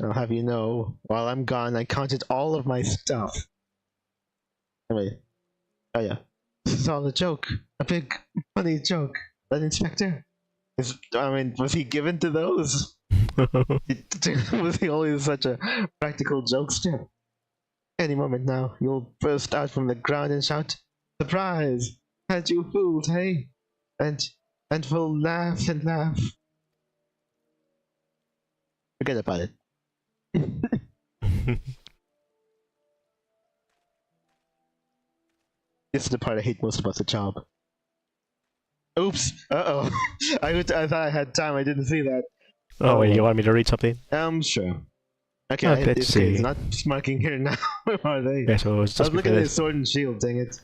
I'll have you know, while I'm gone, I counted all of my stuff. Anyway. Oh yeah. This is all a joke. A big, funny joke. That Inspector? Was he given to those? Was he always such a practical jokester? Any moment now, you'll burst out from the ground and shout, "Surprise! Had you fooled, hey?" And we'll laugh and laugh. Forget about it. This is the part I hate most about the job. Oops! Uh-oh. I thought I had time, I didn't see that. Oh, wait, you want me to read something? Sure. Okay, let's see. It's not marking here now. Where are they? Yeah, so it's just I was looking at his sword and shield, dang it.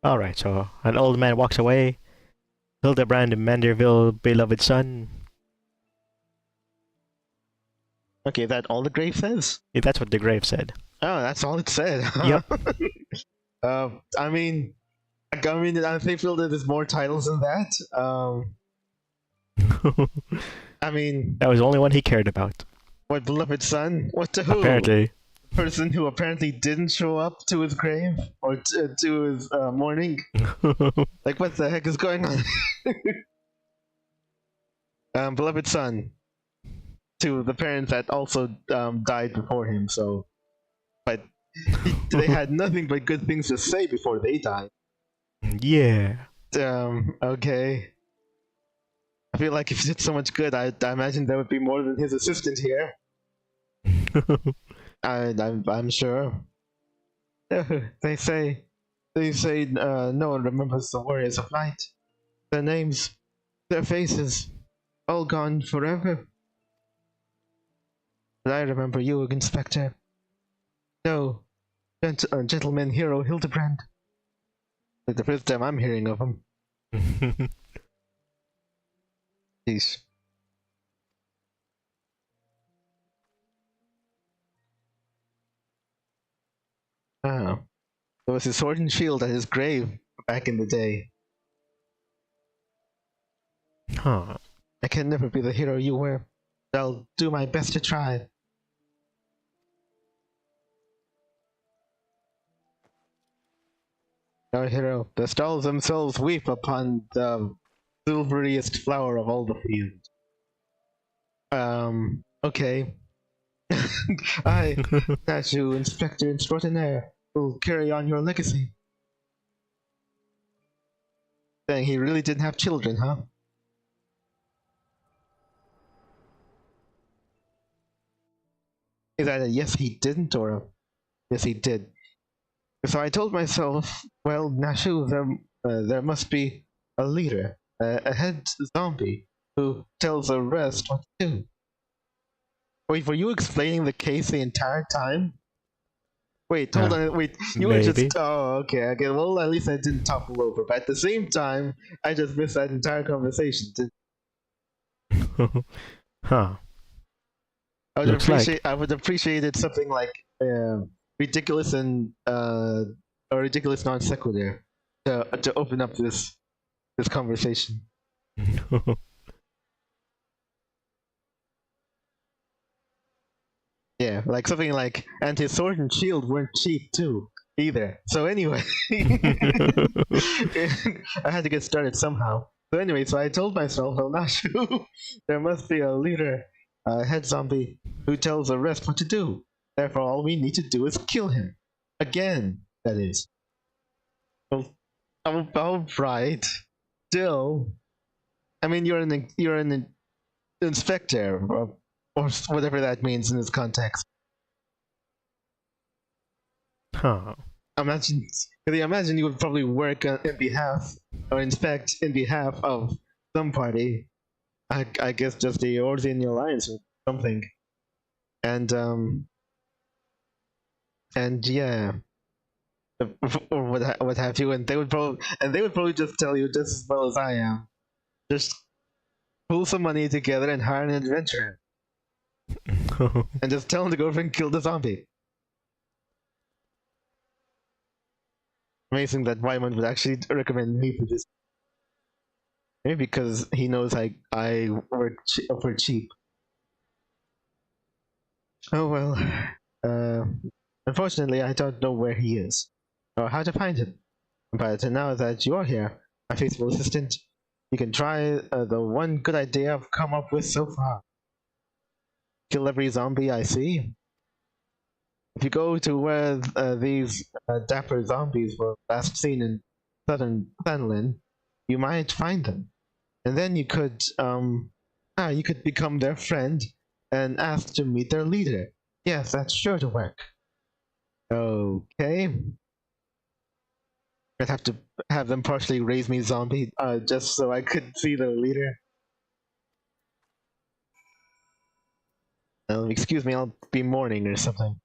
Alright, so an old man walks away. Hildebrand Manderville, beloved son. Okay, that all the grave says? Yeah, that's what the grave said. Oh, that's all it said. Yep. I feel that there's more titles than that. That was the only one he cared about. What, beloved son? What to who? Apparently. Person who apparently didn't show up to his grave or to his mourning. Like, what the heck is going on? Beloved son. To the parents that also died before him, so... But they had nothing but good things to say before they died. Yeah. Okay. I feel like if he did so much good, I imagine there would be more than his assistant here. I'm sure. They say no one remembers the warriors of light. Their names, their faces, all gone forever. But I remember you, Inspector. No, gentleman hero Hildebrand. Like the first time I'm hearing of him. Peace. Oh. There was his sword and shield at his grave back in the day. Huh. I can never be the hero you were, but I'll do my best to try. Our hero, the stalls themselves weep upon the silveriest flower of all the field. Okay. I, Statue Inspector Extraordinaire, will carry on your legacy. Dang, he really didn't have children, huh? Is that a yes he didn't or a yes he did? So I told myself, well, Nashu, there must be a leader, a head zombie, who tells the rest what to do. Wait, were you explaining the case the entire time? Wait, hold on, wait, you maybe. were just... Oh, okay, well, at least I didn't topple over, but at the same time, I just missed that entire conversation. Huh. I would appreciate it something like ridiculous and a ridiculous non sequitur to open up this conversation. Yeah, like something like, and his sword and shield weren't cheap too, either. So anyway, I had to get started somehow. So anyway, so I told myself, well, Nashu, there must be a leader, a head zombie, who tells the rest what to do. Therefore, all we need to do is kill him. Again, that is. Well, alright. Still, I mean, you're an inspector, or whatever that means in this context. Huh. Imagine you would probably work in behalf, or inspect in behalf of some party. I guess just the Orzian Alliance or something. And yeah, or what have you, and they would probably just tell you just as well as I am. Just pull some money together and hire an adventurer. And just tell him to go over and kill the zombie. Amazing that Wyman would actually recommend me for this. Maybe because he knows I work for cheap. Oh well. Unfortunately, I don't know where he is, or how to find him. But now that you're here, my faithful assistant, you can try the one good idea I've come up with so far. Kill every zombie I see. If you go to where these dapper zombies were last seen in southern Thunlin, you might find them. And then you could become their friend and ask to meet their leader. Yes, that's sure to work. Okay. I'd have to have them partially raise me zombie, just so I could see their leader. Excuse me, I'll be mourning or something.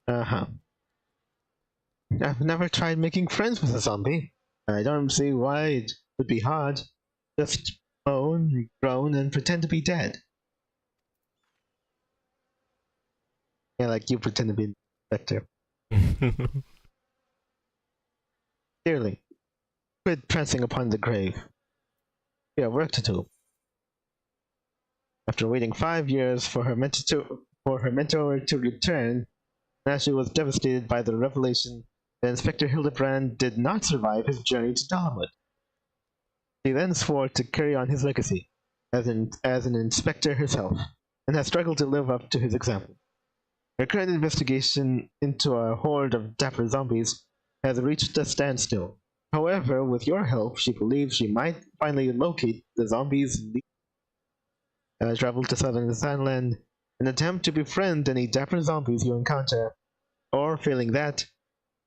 Uh-huh. I've never tried making friends with a zombie. I don't see why it would be hard. Just moan, groan, and pretend to be dead. Yeah, like you pretend to be an inspector. Dearly, quit prancing upon the grave. We have work to do. After waiting 5 years for her mentor to return, Nashu was devastated by the revelation that Inspector Hildebrand did not survive his journey to Dalamud. She then swore to carry on his legacy as an inspector herself, and has struggled to live up to his example. Her current investigation into a horde of dapper zombies has reached a standstill. However, with your help, she believes she might finally locate the zombies' leader. Travel to southern Thunland and attempt to befriend any dapper zombies you encounter, or failing that,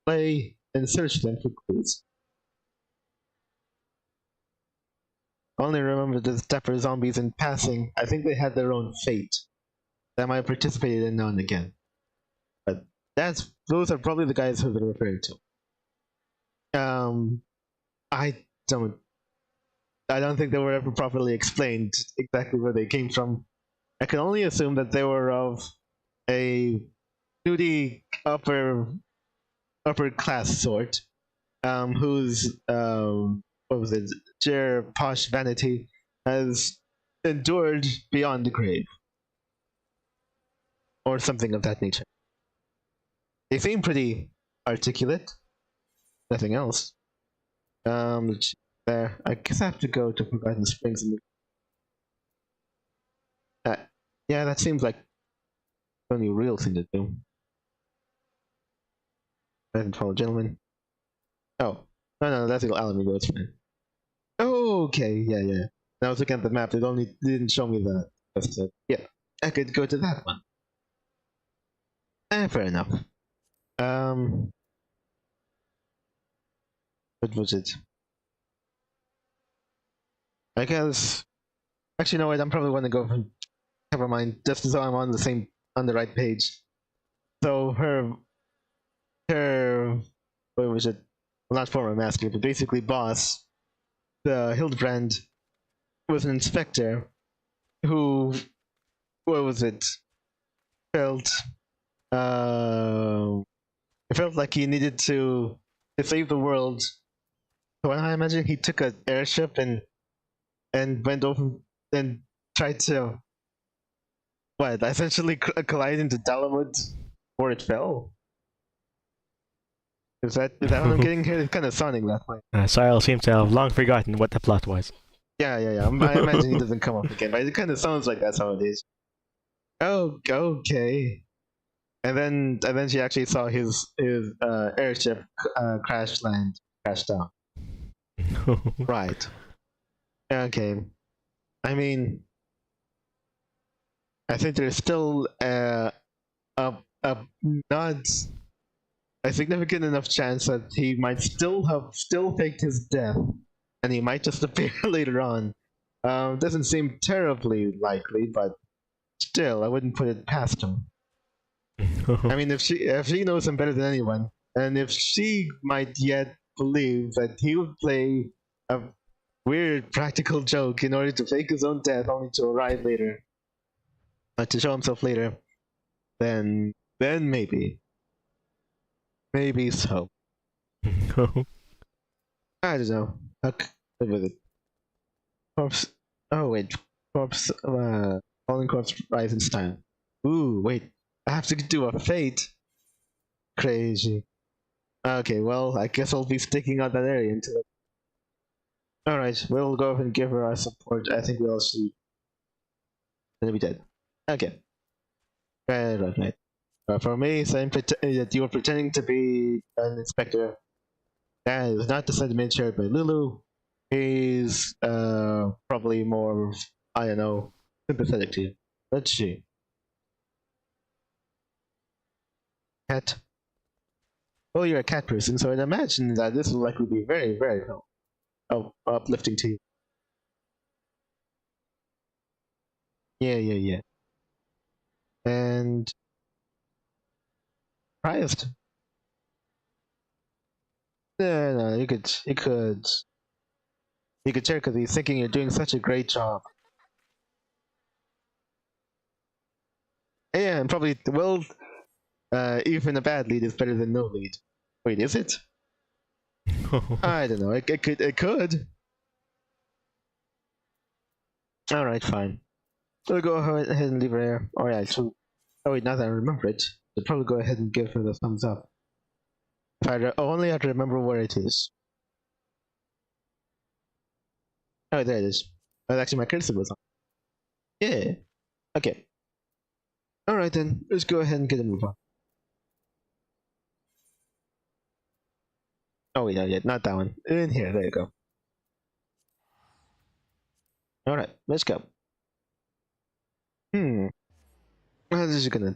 play and search them for clues. Only remember the dapper zombies in passing. I think they had their own fate that might have participated in now and again. But those are probably the guys who they're referring to. I don't I don't think they were ever properly explained exactly where they came from. I can only assume that they were of a snooty upper class sort, whose what was it, sheer posh vanity has endured beyond the grave, or something of that nature. They seem pretty articulate. Nothing else. There. I guess I have to go to Forgotten Springs. Yeah, that seems like the only real thing to do. I didn't follow gentlemen. Oh, no, that's Alameda. It's fine. Oh, okay, yeah. And I was looking at the map. It only didn't show me that. Yeah, I could go to that one. Fair enough. What was it? I guess. Actually, no, wait. I'm probably going to go. Never mind. Just so I'm on the right page. So her, what was it? Well, not former master, but basically boss. The Hildebrand was an inspector who, what was it? Felt like he needed to save the world. So I imagine he took an airship and went over and tried to essentially collide into Dalamud before it fell. Is that what I'm getting here? It's kind of sounding that way. Cyril seems to have long forgotten what the plot was. Yeah. I imagine he doesn't come up again, but it kind of sounds like that's how it is. Oh, okay. And then she actually saw his airship crash down. Right. Okay. I mean, I think there's still not a significant enough chance that he might still faked his death, and he might just appear later on. Doesn't seem terribly likely, but still, I wouldn't put it past him. I mean, if she knows him better than anyone, and if she might yet believe that he would play a weird practical joke in order to fake his own death only to arrive later, to show himself later, then maybe so. I don't know. What was it? Corpse. Oh wait, corpse. Fallen corpse rising style. Ooh, wait. I have to do a fate. Crazy. Okay, well, I guess I'll be sticking out that area until it. Alright, we'll go and give her our support. I think we'll see. Gonna be dead. Okay. Right. For me, saying that you were pretending to be an inspector, that is not the sentiment shared by Lulu. He's probably more, I don't know, sympathetic to you. Let's see. Cat. Well, you're a cat person, so I'd imagine that this will likely be very, very uplifting to you. Yeah. And surprised. No, you could share because he's thinking you're doing such a great job. Yeah, and probably even a bad lead is better than no lead. Wait, is it? I don't know. It could. All right, fine. We'll go ahead and leave her there. All right. So, wait, now that I remember it, I'll probably go ahead and give her the thumbs up. If I only have to remember where it is. Oh, there it is. Oh, actually, my cursor was on. Yeah. Okay. All right then. Let's go ahead and get a move on. Oh, yeah, not that one. In here, there you go. Alright, let's go. Well, this is probably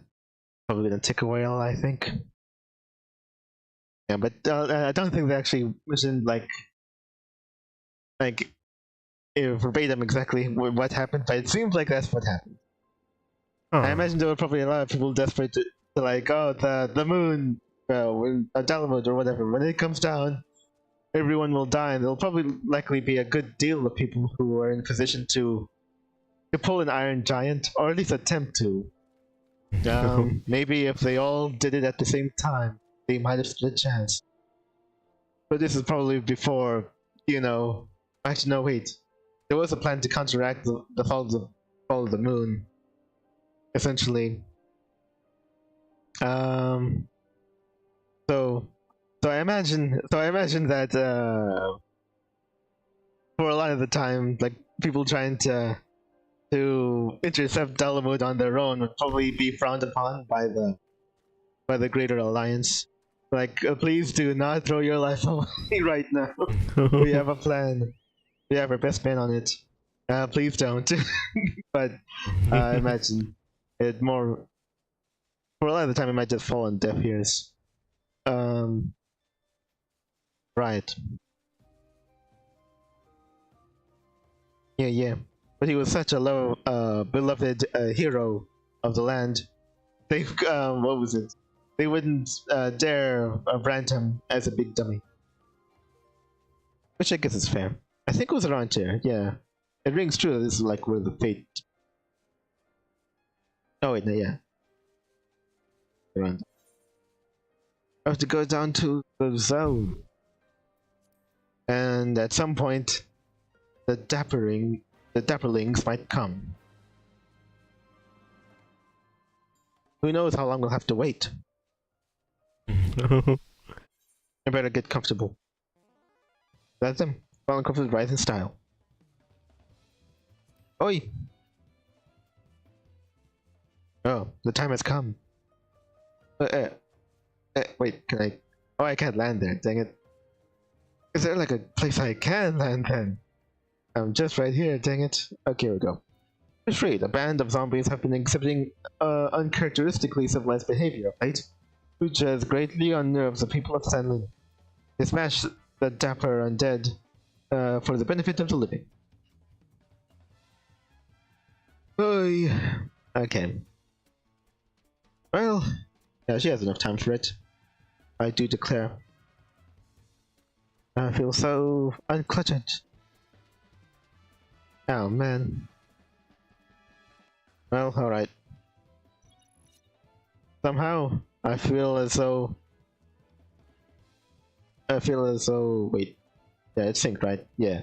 gonna take a while, I think. Yeah, but I don't think they actually mentioned like verbatim exactly what happened, but it seems like that's what happened. I imagine there were probably a lot of people desperate to like, oh, the moon, Dalamud or whatever, when it comes down, everyone will die, and there'll probably likely be a good deal of people who are in position to pull an Iron Giant, or at least attempt to. Maybe if they all did it at the same time, they might have stood a chance. But this is probably before, you know... Actually, no, wait. There was a plan to counteract the fall of the moon, essentially. So I imagine that for a lot of the time, like, people trying to intercept Dalamud on their own would probably be frowned upon by the Greater Alliance. Like, please do not throw your life away right now. We have a plan. We have our best man on it. Please don't. But I imagine it more... For a lot of the time, it might just fall on deaf ears. Right. Yeah. But he was such a beloved hero of the land. They, what was it? They wouldn't dare brand him as a big dummy. Which I guess is fair. I think it was around here, yeah. It rings true that this is like where the fate... Oh wait, no, yeah. Around. I have to go down to the zone. And at some point, the dapperlings might come. Who knows how long we'll have to wait. I better get comfortable. That's them. Falling comfortable rise in style. Oi! Oh, the time has come. Wait, can I... Oh, I can't land there, dang it. Is there like a place I can land then? I'm just right here, dang it. Okay, here we go. Afraid, a band of zombies have been exhibiting uncharacteristically civilized behavior of late, which has greatly unnerved the people of Sanlin. They smash the dapper undead for the benefit of the living. Oy. Okay. Well, yeah, she has enough time for it. I do declare. I feel so uncluttered. Oh man. Well, alright. Somehow, I feel as though... Wait. Yeah, it's synced, right? Yeah.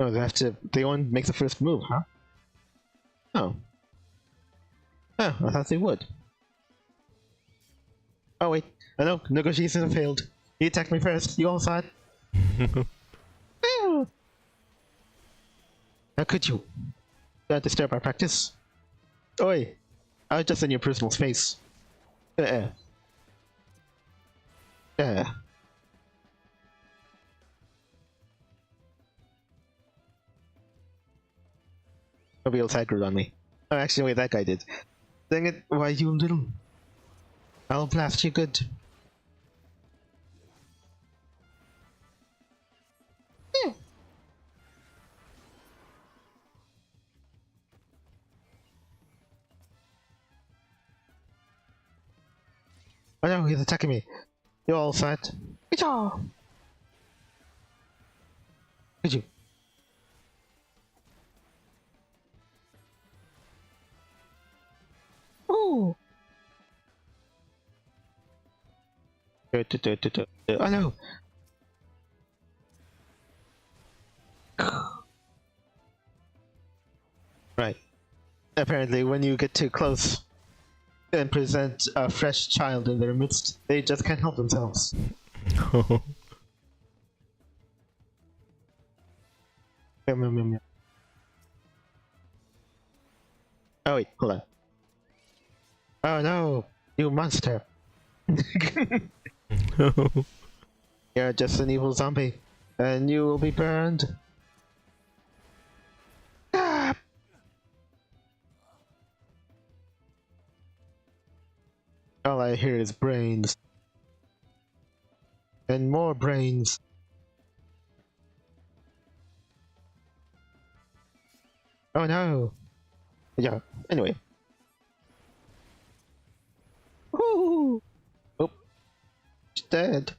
Oh, they won't make the first move, huh? Oh. Oh, I thought they would. Oh wait, I know, negotiations have failed. He attacked me first, you all saw it. How could you? Don't disturb our practice. Oi! I was just in your personal space. Yeah. Nobody else aggroed on me. Oh, actually, wait, that guy did. Dang it, why you little... I'll blast you good. Yeah. Oh no, he's attacking me. You're all set. Could you? Ooh. Oh no. Right. Apparently, when you get too close and present a fresh child in their midst, they just can't help themselves. Oh wait, hold on. Oh no, you monster! You're just an evil zombie, and you will be burned. Ah! All I hear is brains. And more brains. Oh no! Yeah, anyway. Woo! Oh, she's dead.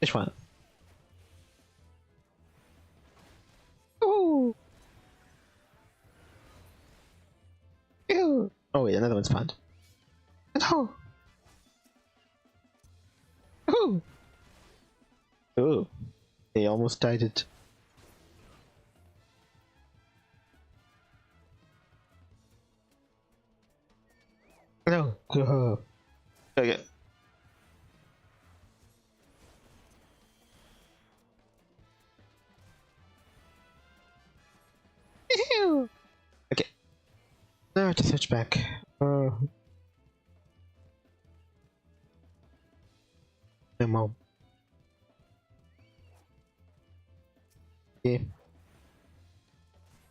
Which one? Ooh. Ew. Oh wait, another one spawned. Oh. Ooh. Ooh. They almost died it. No. Okay. Ew. Okay. Now to switch back. Mom. Yeah.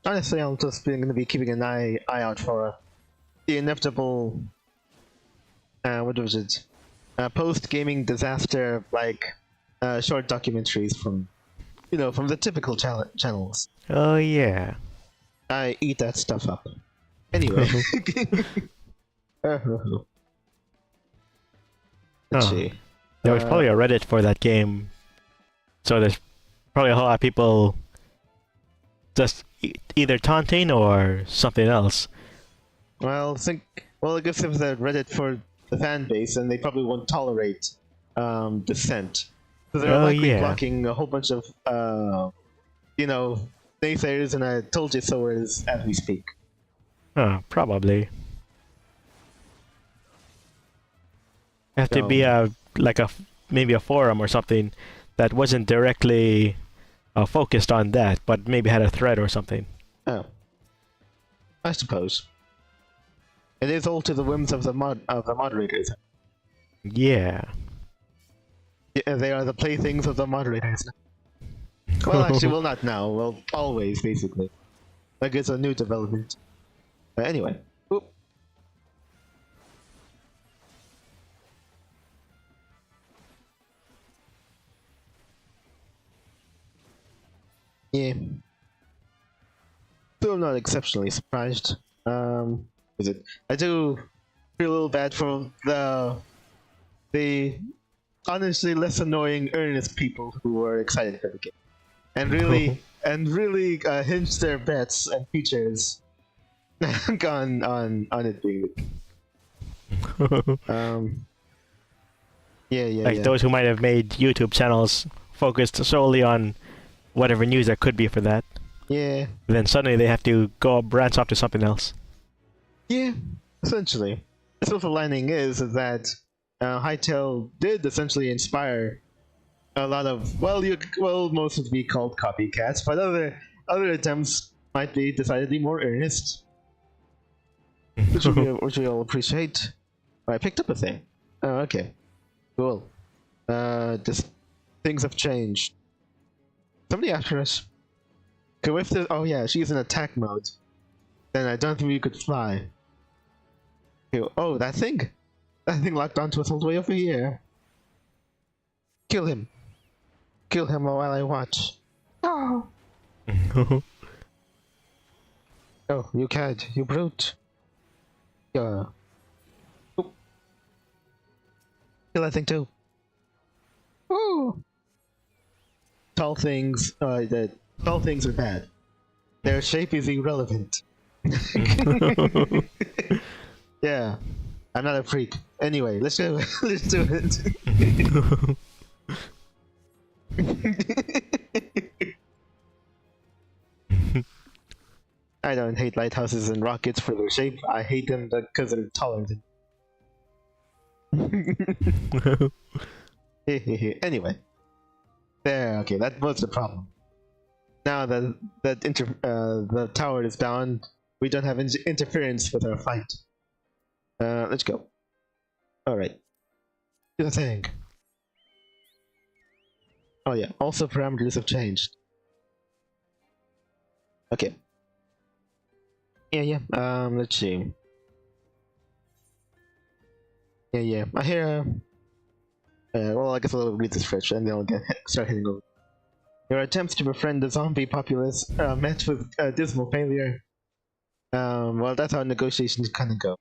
Honestly, I'm just going to be keeping an eye out for the inevitable. What was it? Post-gaming disaster, like short documentaries from, from the typical channels. Oh yeah. I eat that stuff up. Anyway. Let's see. There was probably a Reddit for that game, so there's probably a whole lot of people just either taunting or something else. Well, I guess if there's a Reddit for the fan base, and they probably won't tolerate dissent. So they're likely blocking a whole bunch of, naysayers and I told you so as we speak. Probably. Have to be maybe a forum or something that wasn't directly focused on that, but maybe had a thread or something. Oh, I suppose. It is all to the whims of the moderators. Yeah. They are the playthings of the moderators. Well, actually, well, not now. Well, always, basically. Like it's a new development. Anyway. Oop. Yeah. Still not exceptionally surprised. Is it? I do feel a little bad for the honestly less annoying earnest people who were excited for the game, and really hinged their bets and features on it being. Yeah. Those who might have made YouTube channels focused solely on whatever news there could be for that. Yeah. Then suddenly they have to go branch off to something else. Yeah, essentially. The silver lining is that Hytale did essentially inspire a lot of most would be called copycats, but other attempts might be decidedly more earnest, which we all appreciate. I picked up a thing. Oh, okay, cool. Just things have changed. Somebody after us. Oh yeah, she's in attack mode. Then I don't think we could fly. Oh, that thing! That thing locked onto us all the way over here. Kill him! Kill him while I watch. Oh! Oh, you cad, you brute! Yeah. Oh. Kill that thing too. Oh! Tall things are bad. Their shape is irrelevant. Yeah, I'm not a freak. Anyway, let's go. Let's do it. I don't hate lighthouses and rockets for their shape. I hate them because they're taller than. Anyway, there. Okay, that was the problem. Now that the tower is down, we don't have interference with our fight. Let's go. Alright. Do the thing. Oh yeah, also parameters have changed. Okay. Yeah. Let's see. Yeah. I hear... well, I guess I'll read this first, and then I'll start hitting over. Your attempts to befriend the zombie populace met with dismal failure. Well, that's how negotiations kind of go.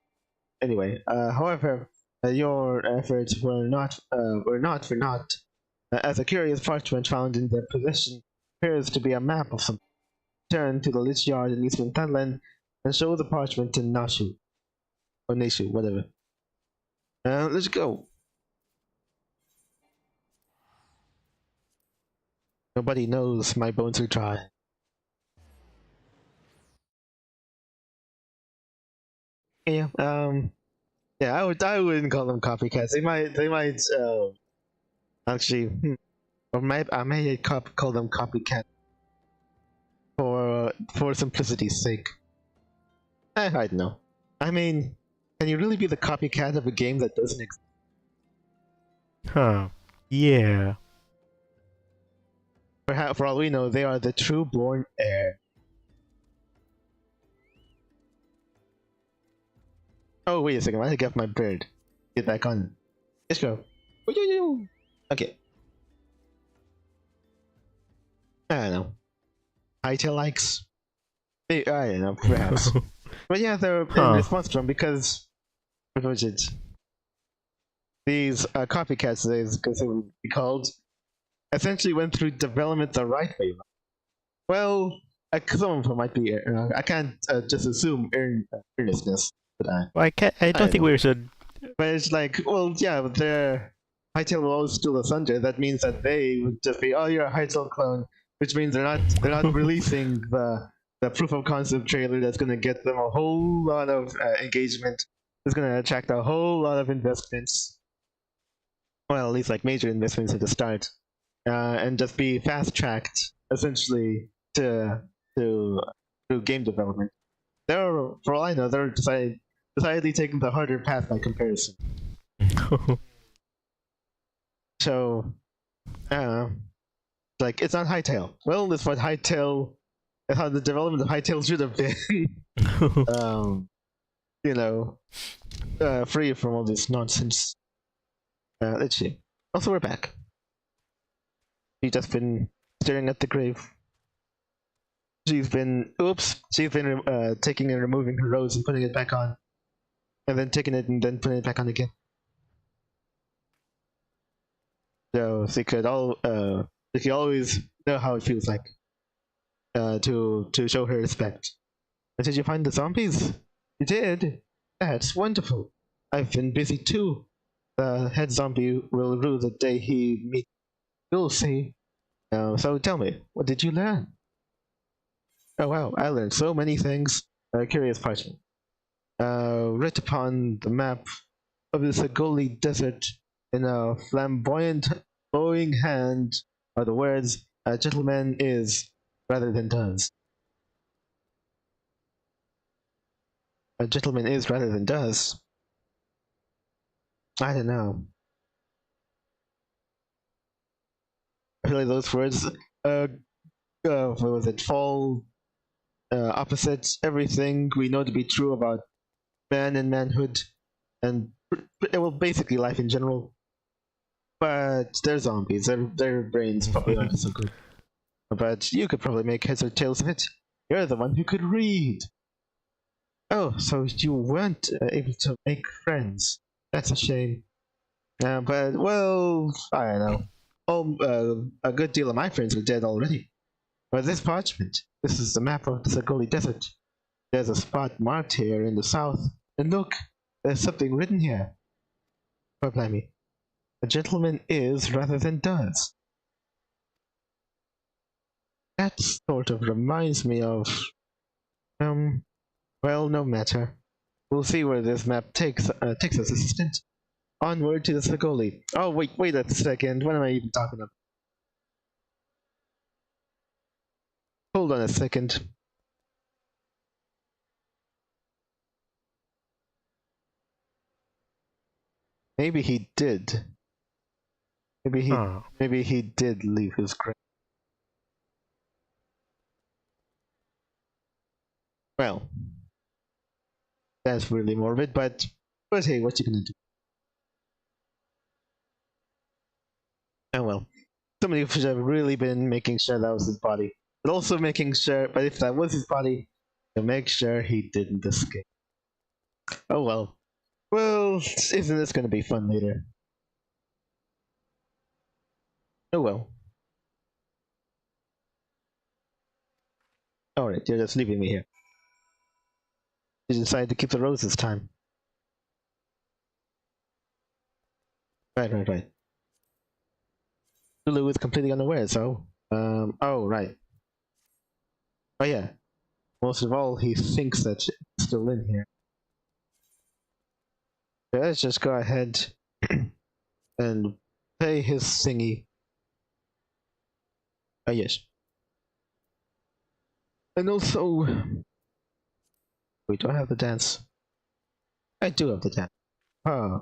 Anyway, however, your efforts were not for naught. as a curious parchment found in their possession appears to be a map of some. Return to the Lich Yard in Eastern Thailand and show the parchment to Nashu. Or Neshu, whatever. Let's go. Nobody knows my bones are dry. Yeah, yeah, I wouldn't call them copycats. They might, actually, or I may call them copycat for simplicity's sake. I don't know. I mean, can you really be the copycat of a game that doesn't exist? Huh. Yeah. For all we know, they are the true born heir. Oh, wait a second, I got my bird. Get back on. Let's go. Okay. I don't know. Hytale likes? I don't know, perhaps. But yeah, they're in response to them because... What was it? These copycats, as they would be called, essentially went through development the right way. Well, some of them might be... I can't just assume earnestness. Well, I don't think we should. But it's like, well, yeah, but they're Hytale will always steal asunder. That means that they would just be, oh, you're a Hytale clone, which means they're not releasing the proof of concept trailer that's going to get them a whole lot of engagement. It's going to attract a whole lot of investments. Well, at least like major investments at the start, and just be fast tracked essentially to game development. They're, for all I know, they're decidedly taking the harder path by comparison. So, I don't know. Like, it's not Hytale. Well, that's what Hytale... That's how the development of Hytale should have been. You know, free from all this nonsense. Let's see. Also, we're back. She's just been staring at the grave. She's been taking and removing her rose and putting it back on. And then taking it and then putting it back on again. So she could always know how it feels like to show her respect. And did you find the zombies? You did? That's wonderful. I've been busy too. The head zombie will rue the day he meets. You'll see. So tell me, what did you learn? Oh wow, I learned so many things. Curious parchment. Writ upon the map of the Sagoli Desert in a flamboyant, flowing hand are the words, a gentleman is rather than does. A gentleman is rather than does. I don't know. I feel like those words, what was it, fall opposite everything we know to be true about man and manhood, and well, basically life in general. But they're zombies. Their brains probably aren't so good. But you could probably make heads or tails of it. You're the one who could read. Oh, so you weren't able to make friends. That's a shame. But, well, I don't know. A good deal of my friends are dead already. But this parchment, this is the map of the Sagoli Desert. There's a spot marked here in the south. And look, there's something written here. Oh, blimey. A gentleman is rather than does. That sort of reminds me of... well, no matter. We'll see where this map takes us, assistant. Onward to the Sagoli. Oh, wait a second. What am I even talking about? Hold on a second. Maybe he did. Maybe he did leave his grave. Well, that's really morbid, but hey, what you gonna do? Oh well. Somebody should have really been making sure that was his body. But also making sure, but if that was his body, to make sure he didn't escape. Oh well. Well, isn't this gonna be fun later? Oh well. Alright, you're just leaving me here. You decided to keep the rose this time. Right. Lulu is completely unaware, so... oh, right. Oh yeah. Most of all, he thinks that she's still in here. So let's just go ahead and pay his thingy. Oh yes. And also... Wait, do I have the dance? I do have the dance. Huh.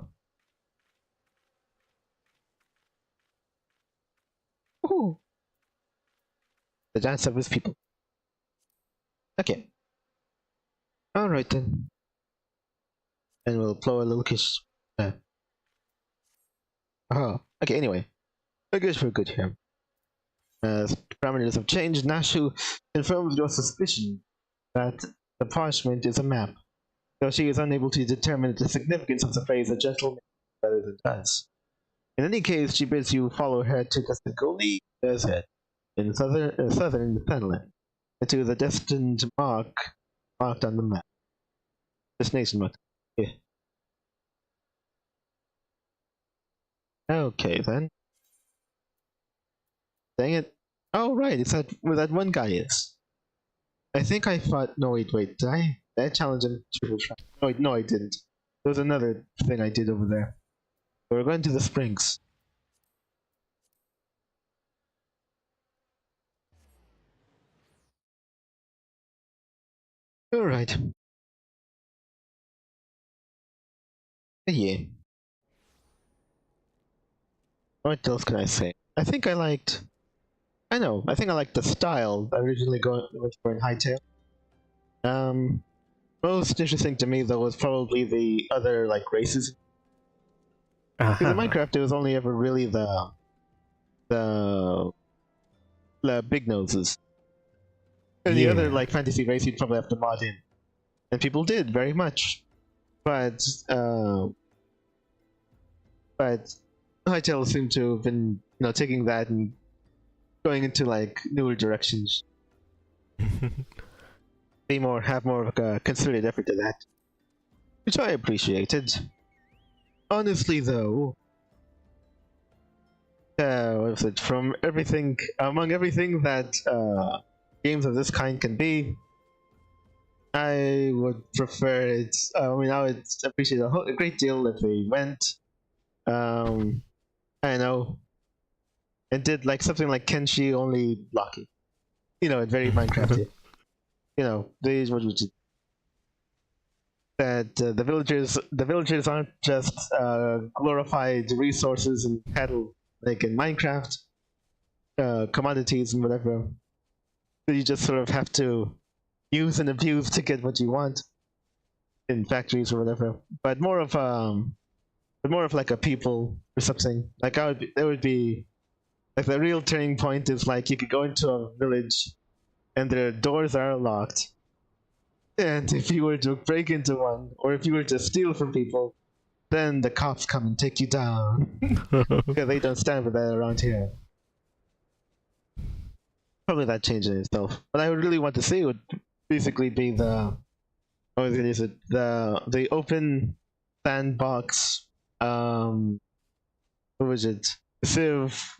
Ooh. The dance of his people. Okay. Alright then. And we'll blow a little kiss. Oh, okay, anyway. I guess we're good here. As parameters have changed, Nashu confirms your suspicion that the parchment is a map, though she is unable to determine the significance of the phrase a gentleman rather than does. In any case, she bids you follow her to Kasagoli Desert in southern Finland, and to the destined marked on the map. Destination marked. Yeah. Okay then. Dang it. Oh right, it's that where that one guy is. I think I thought no wait, did I challenge him triple try? No, I didn't. There was another thing I did over there. We're going to the springs. Alright. Yeah. What else can I say? I think I liked the style I originally went for in Hightail. Most interesting to me though was probably the other like races. Because in Minecraft it was only ever really the big noses. And the other like fantasy race you'd probably have to mod in. And people did very much. But Hytale seemed to have been, taking that and going into like newer directions. Have more of a concerted effort to that, which I appreciated. Honestly, though, what was it? From among everything that games of this kind can be, I would prefer it. I would appreciate a great deal if they went. I know, and did like something like Kenshi, only blocky. Very Minecrafty. These what you do. That the villagers aren't just glorified resources and cattle like in Minecraft, commodities and whatever. That you just sort of have to use and abuse to get what you want in factories or whatever. But more of like a people or something. Like there would be like the real turning point is like you could go into a village and their doors are locked. And if you were to break into one, or if you were to steal from people, then the cops come and take you down. Because they don't stand for that around here. Probably that changed in itself. What I would really want to see would basically be the open sandbox what was it? Civ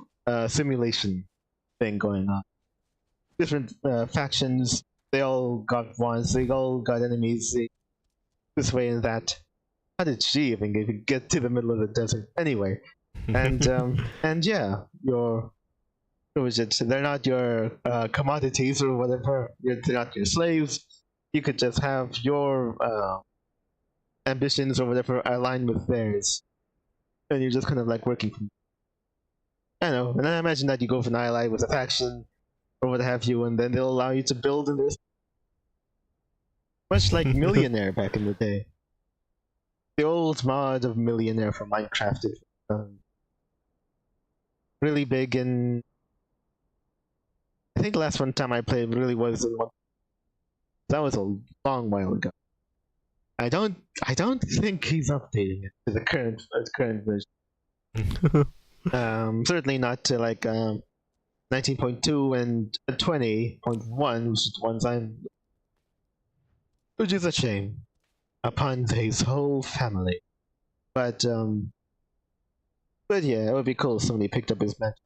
simulation thing going on. Different factions, they all got wants, they all got enemies, this way and that. How did she even get to the middle of the desert? Anyway. And and yeah, what was it? They're not your commodities or whatever. They're not your slaves. You could just have your ambitions or whatever aligned with theirs. And you're just kind of like working from. I know, and I imagine that you go for an ally with a faction or what have you, and then they'll allow you to build in this. Much like Millionaire back in the day. The old mod of Millionaire from Minecraft. Really big in. I think the last one time I played really was in one. That was a long while ago. I don't think he's updating it to the current version. Certainly not to like 19.2 and 20.1, which is the ones which is a shame upon his whole family. But yeah, it would be cool if somebody picked up his match.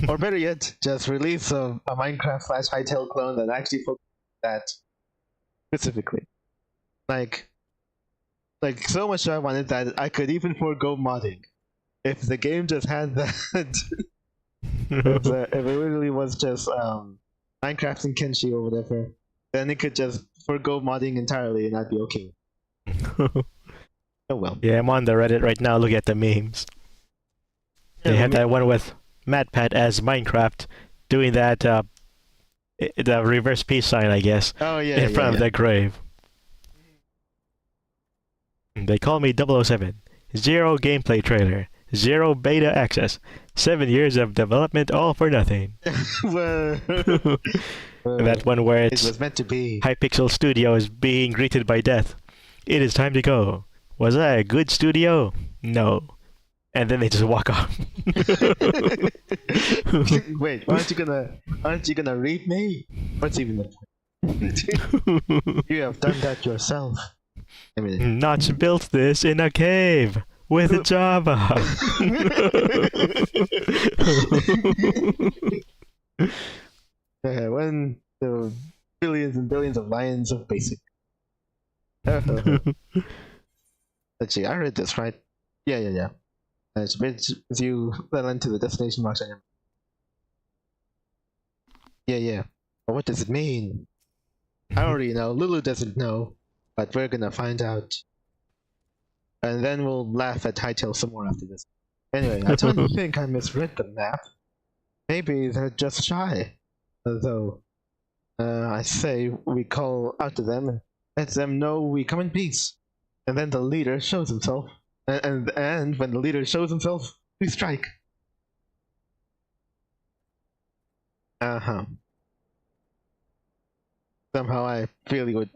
Or better yet, just release a Minecraft / Hytale clone that actually focuses that specifically. Like so much I wanted that I could even forego modding. If the game just had that, if it really was just Minecraft and Kenshi or whatever, then it could just forego modding entirely and I'd be okay. Oh well. Yeah, I'm on the Reddit right now looking at the memes. They had that one with MatPat as Minecraft doing that the reverse peace sign, I guess. Oh yeah. In front of their grave. They call me 007. 0 gameplay trailer. 0 beta access. 7 years of development all for nothing. That one where it was meant to be. Hypixel Studio is being greeted by death. It is time to go. Was I a good studio? No. And then they just walk off. Wait, aren't you gonna read me? What's even the point? You have done that yourself. I mean, Notch built this in a cave with Java. When the billions and billions of lines of basic. Let's see, I read this, right? Yeah. It's bridge with you well into the destination box. Yeah. But what does it mean? I already know. Lulu doesn't know, but we're gonna find out. And then we'll laugh at Hytale some more after this. Anyway, I don't think I misread the map. Maybe they're just shy. Though, I say we call out to them and let them know we come in peace. And then the leader shows himself. And when the leader shows himself, we strike. Somehow I feel he would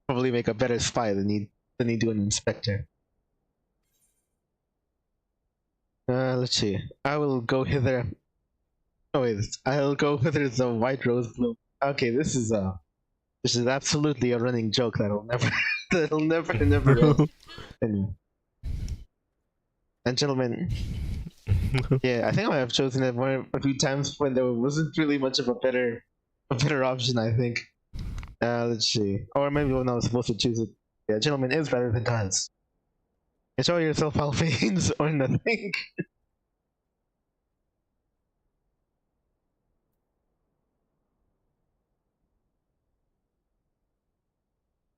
probably make a better spy than he'd do an inspector. Let's see. I will go hither. Oh wait, I'll go hither the white rose bloom. Okay, this is absolutely a running joke that'll never end. Anyway. And gentlemen, yeah, I think I might have chosen it a few times when there wasn't really much of a better option, I think. Let's see. Or maybe when I was supposed to choose it. Yeah, gentlemen is better than does. Enjoy yourself, Alphines, or nothing.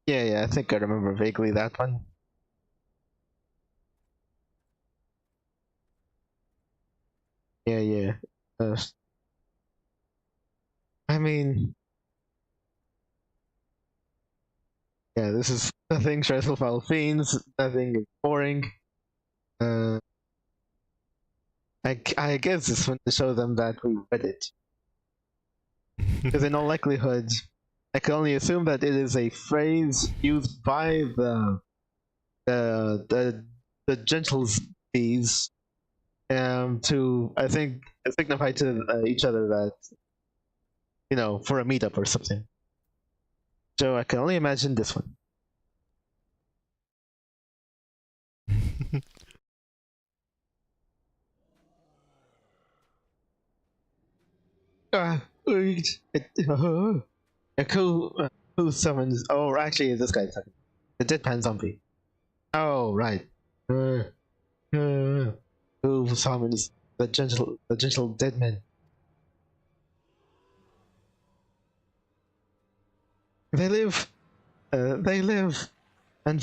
Yeah, I think I remember vaguely that one. Yeah. I mean, yeah, this is nothing stressful for Alphines, nothing boring. I guess this one to show them that we read it. Because in all likelihood, I can only assume that it is a phrase used by the gentles bees to, I think, signify to each other that, for a meetup or something. So I can only imagine this one. Who summons? Oh, actually, this guy's talking. The deadpan zombie. Oh, right. Who summons the gentle dead man? They live, and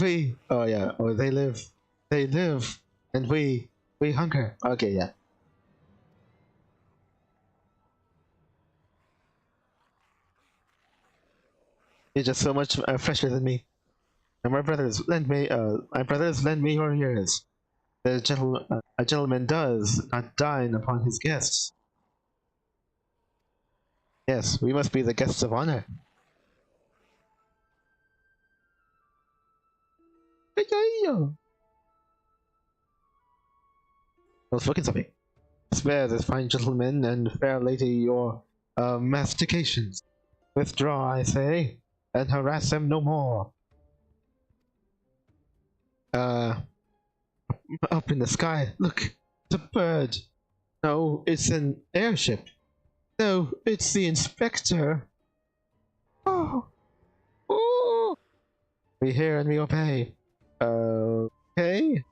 we. Oh yeah. Oh, they live, and we hunger. Okay, yeah. You're just so much fresher than me. And my brothers lend me your ears. A gentleman does not dine upon his guests. Yes, we must be the guests of honor. Well, spoken something. Spare this fine gentleman and fair lady your mastications. Withdraw, I say, and harass them no more. Up in the sky, look, it's a bird. No, it's an airship. No, it's the inspector. Oh, oh. We hear and we obey. Okay.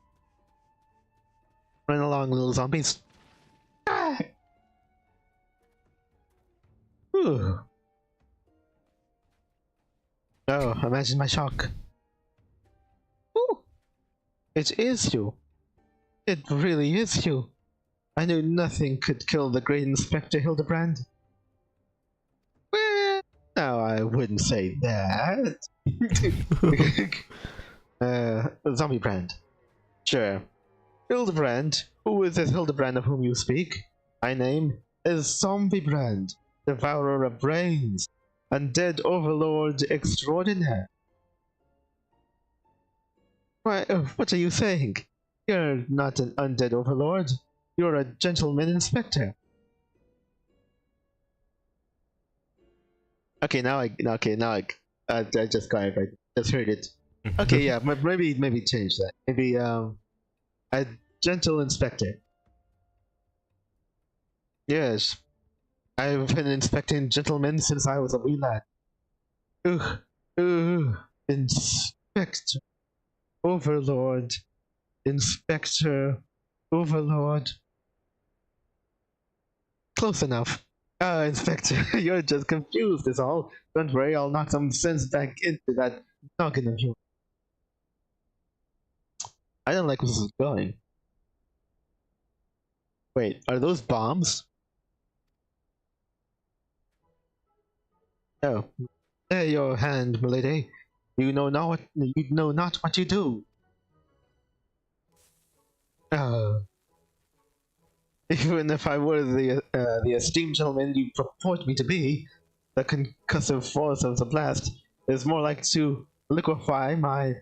Run along, little zombies. Ah. Ooh. Oh, imagine my shock. Ooh. It is you. It really is you. I knew nothing could kill the great Inspector Hildebrand. Well, no, I wouldn't say that. Zombie Brand. Sure. Hildebrand, who is this Hildebrand of whom you speak? My name is Zombie Brand, devourer of brains, undead overlord extraordinaire. Why, what are you saying? You're not an undead overlord. You're a gentleman inspector. Okay, now I just got it right. Just heard it. Okay, yeah, maybe change that. Maybe a gentle inspector. Yes, I've been inspecting gentlemen since I was a wee lad. Inspector, overlord, inspector, overlord. Close enough. Inspector, you're just confused is all. Don't worry, I'll knock some sense back into that noggin of yours. I don't like where this is going. Wait, are those bombs? Oh. There your hand, milady. You know not what you do. Even if I were the esteemed gentleman you purport me to be, the concussive force of the blast is more like to liquefy my...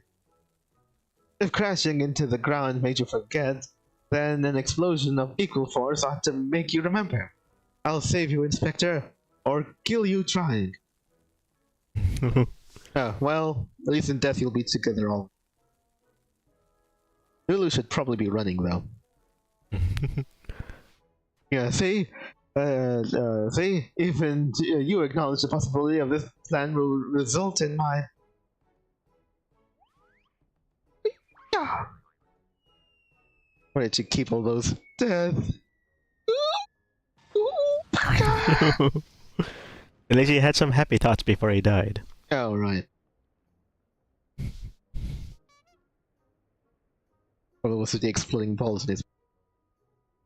If crashing into the ground made you forget, then an explosion of equal force ought to make you remember. I'll save you, Inspector, or kill you trying. Oh, well, at least in death you'll be together all. Lulu should probably be running, though. Yeah, see? See? Even you acknowledge the possibility of this plan will result in my... Where did you keep all those death? At least he had some happy thoughts before he died. Oh, right. What was with the exploding balls in his...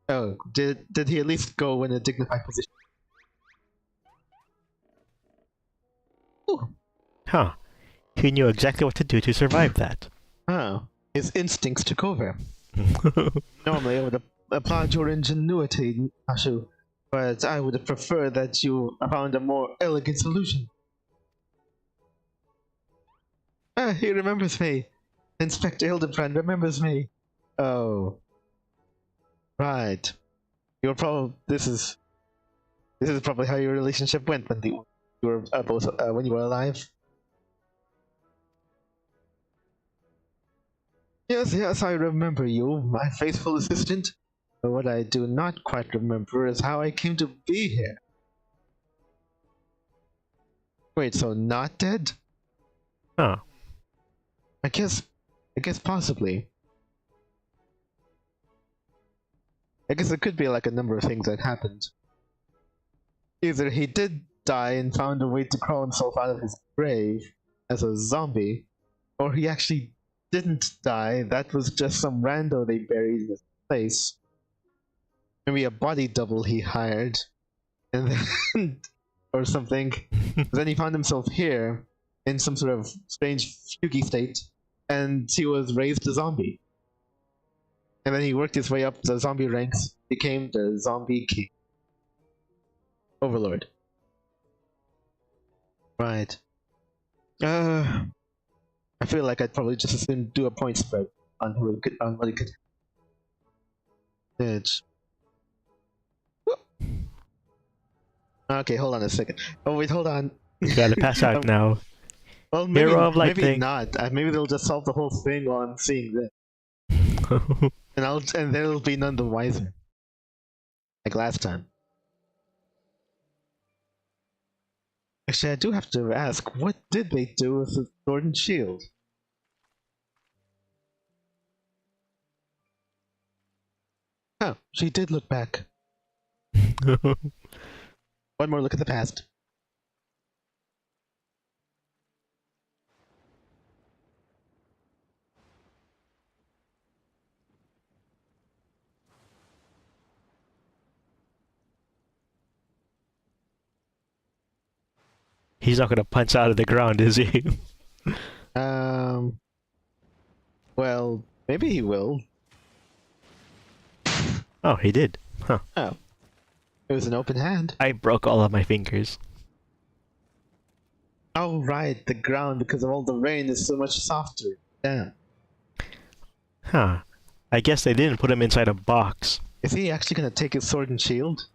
Oh, did he at least go in a dignified position? Ooh. Huh. He knew exactly what to do to survive that. Oh, his instincts took over. Normally I would applaud your ingenuity, Ashu, but I would have preferred that you found a more elegant solution. Ah, he remembers me. Inspector Hildebrand remembers me. Oh. Right. You're probably this is probably how your relationship went when you were both when you were alive. Yes, I remember you, my faithful assistant. But what I do not quite remember is how I came to be here. Wait, so not dead? Huh. I guess possibly. I guess it could be like a number of things that happened. Either he did die and found a way to crawl himself out of his grave as a zombie, or he actually didn't die, that was just some rando they buried in his place. Maybe a body double he hired, and then, or something. Then he found himself here, in some sort of strange fugue state, and he was raised a zombie. And then he worked his way up the zombie ranks, became the zombie king. Overlord. Right. I feel like I'd probably just as soon do a point spread on what he could. It's... Okay, hold on a second. Oh wait, hold on. You gotta pass out now. Well, maybe, Hero of maybe lightning. not. Maybe they'll just solve the whole thing while I'm seeing this. And they'll be none the wiser. Like last time. Actually, I do have to ask, what did they do with the sword and shield? Oh, she did look back. One more look at the past. He's not gonna punch out of the ground, is he? Well, maybe he will. Oh, he did. Huh. Oh. It was an open hand. I broke all of my fingers. Oh, right, the ground, because of all the rain, is so much softer. Damn. Huh. I guess they didn't put him inside a box. Is he actually gonna take his sword and shield?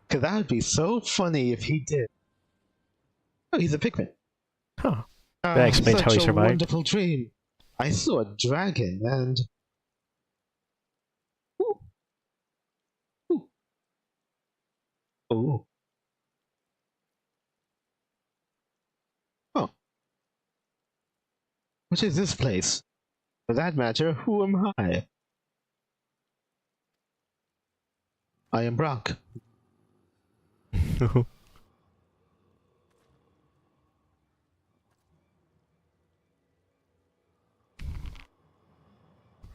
Because that would be so funny if he did. Oh, he's a pigman. Huh. That explains how he Such a survived. wonderful dream. I saw a dragon and... Ooh. Ooh. Ooh. Oh. What is this place? For that matter, who am I? I am Brock.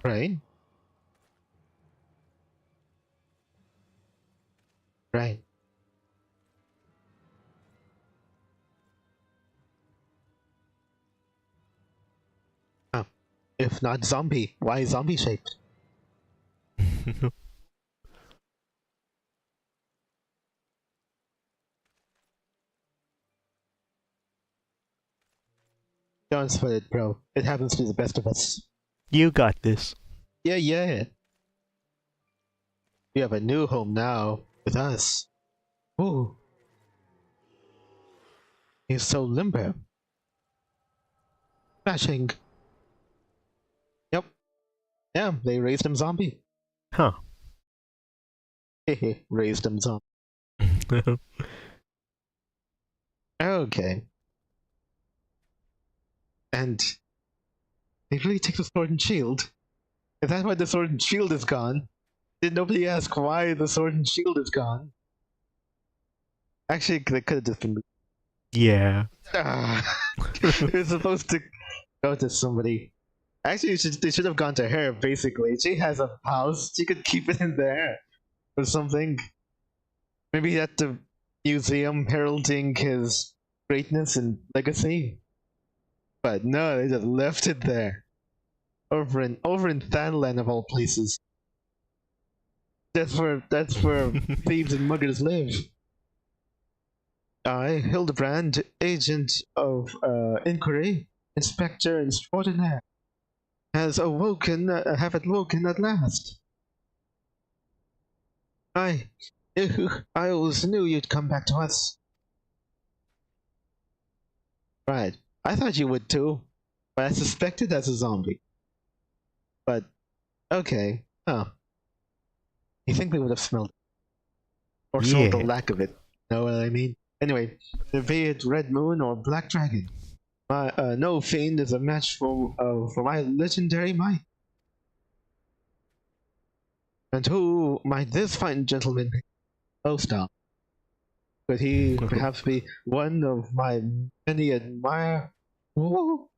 Right? Right. Oh. If not zombie, why zombie shaped? Don't sweat it, bro. It happens to the best of us. You got this. Yeah, yeah. We have a new home now, with us. Ooh. He's so limber. Smashing. Yep. Yeah, they raised him zombie. Huh. Hehe, raised him zombie. Okay. And they really take the sword and shield? Is that why the sword and shield is gone? Did nobody ask why the sword and shield is gone? Actually, they could have just been... Yeah. It was supposed to go to somebody. Actually, they should have gone to her, basically. She has a house. She could keep it in there. Or something. Maybe at the museum heralding his greatness and legacy. But no, they just left it there. Over in Thanland of all places. That's where thieves and muggers live. I, Hildebrand, agent of inquiry, inspector extraordinaire, have awoken at last. I always knew you'd come back to us. Right. I thought you would too, but I suspected as a zombie. But, okay. Oh. You think they would have smelled it? Or smelled the lack of it. Know what I mean? Anyway, be it Red Moon or Black Dragon, no fiend is a match for my legendary might. And who might this fine gentleman be? Oh, stop. Could he perhaps be one of my many admire? Whoa.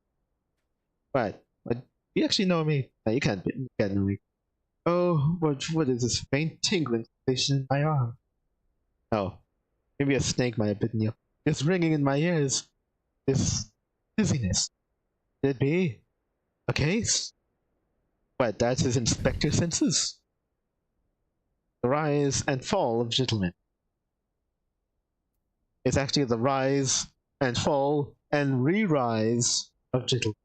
Right. You actually know me. No, you can't know me. Oh, what is this faint tingling sensation in my arm? Oh, maybe a snake might have bitten you. This ringing in my ears. This dizziness. Could it be a case? What, that's his inspector senses? The rise and fall of gentlemen. It's actually the rise and fall and re-rise of gentlemen.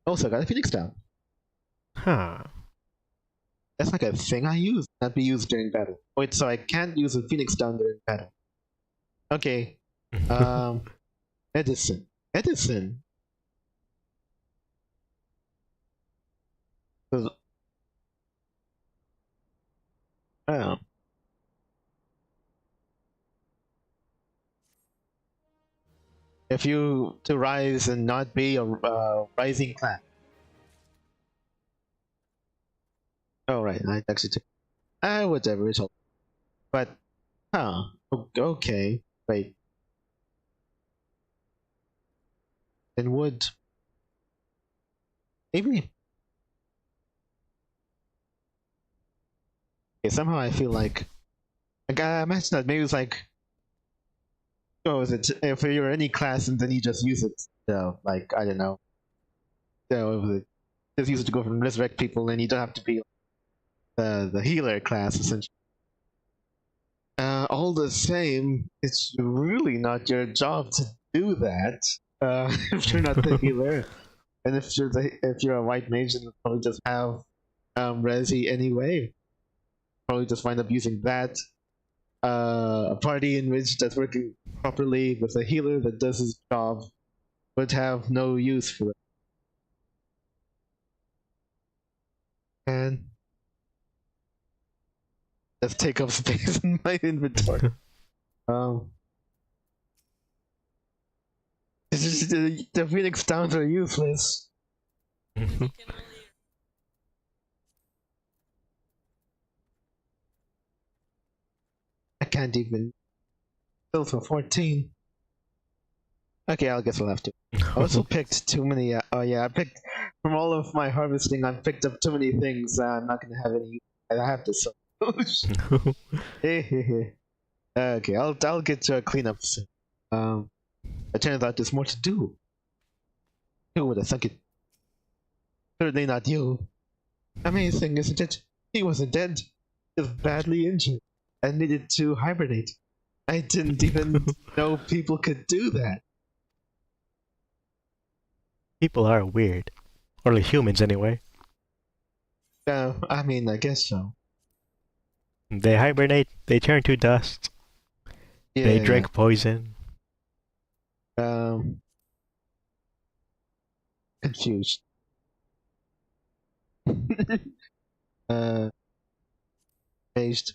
Also got a phoenix down. Huh. That's like a thing I use, not be used during battle. Wait, so I can't use a Phoenix down during battle. Okay. Edison. Edison. Oh. If you to rise and not be a rising class. Oh right, I actually took. Whatever it's all. But, okay. Wait. Then would maybe. Okay, somehow I feel like I imagine that maybe it's like, oh, is it if you're any class and then you just use it, like I don't know, just use it to go and resurrect people, and you don't have to be the healer class essentially. All the same, it's really not your job to do that if you're not the healer, and if you're a white mage, then you'll probably just have resi anyway. Probably just wind up using that. A party in which that's working properly with a healer that does his job would have no use for it. And just take up space in my inventory. The Phoenix Downs are useless. I can't even fill for 14. Okay, I guess I'll have to. I also picked too many. Oh yeah, I picked from all of my harvesting. I've picked up too many things. I'm not gonna have any. I have to sell those. Okay, I'll get to a cleanup soon. It turns out there's more to do. Who would have thunk it? Certainly not you. Amazing, isn't it? He wasn't dead, just badly injured and needed to hibernate. I didn't even know people could do that. People are weird. Or like humans, anyway. I mean, I guess so. They hibernate, they turn to dust. Yeah. They drink poison. Confused. Based.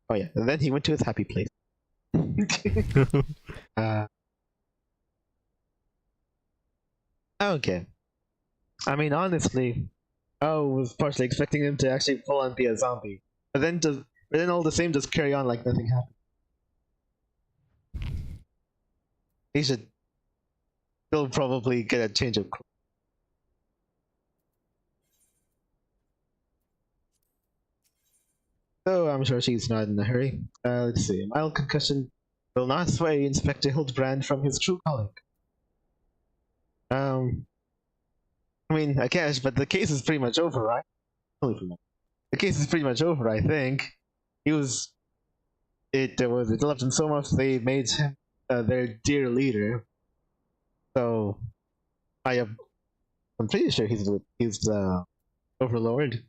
Oh yeah, and then he went to his happy place. Okay. I mean, honestly, I was partially expecting him to actually full on be a zombie, but then all the same, just carry on like nothing happened. He should still probably get a change of clothes. So I'm sure she's not in a hurry. Let's see. A mild concussion will not sway Inspector Hildebrand from his true calling. I mean, I guess, but the case is pretty much over, right? The case is pretty much over, I think. It loved him so much they made him their dear leader. So, I'm pretty sure he's the overlord.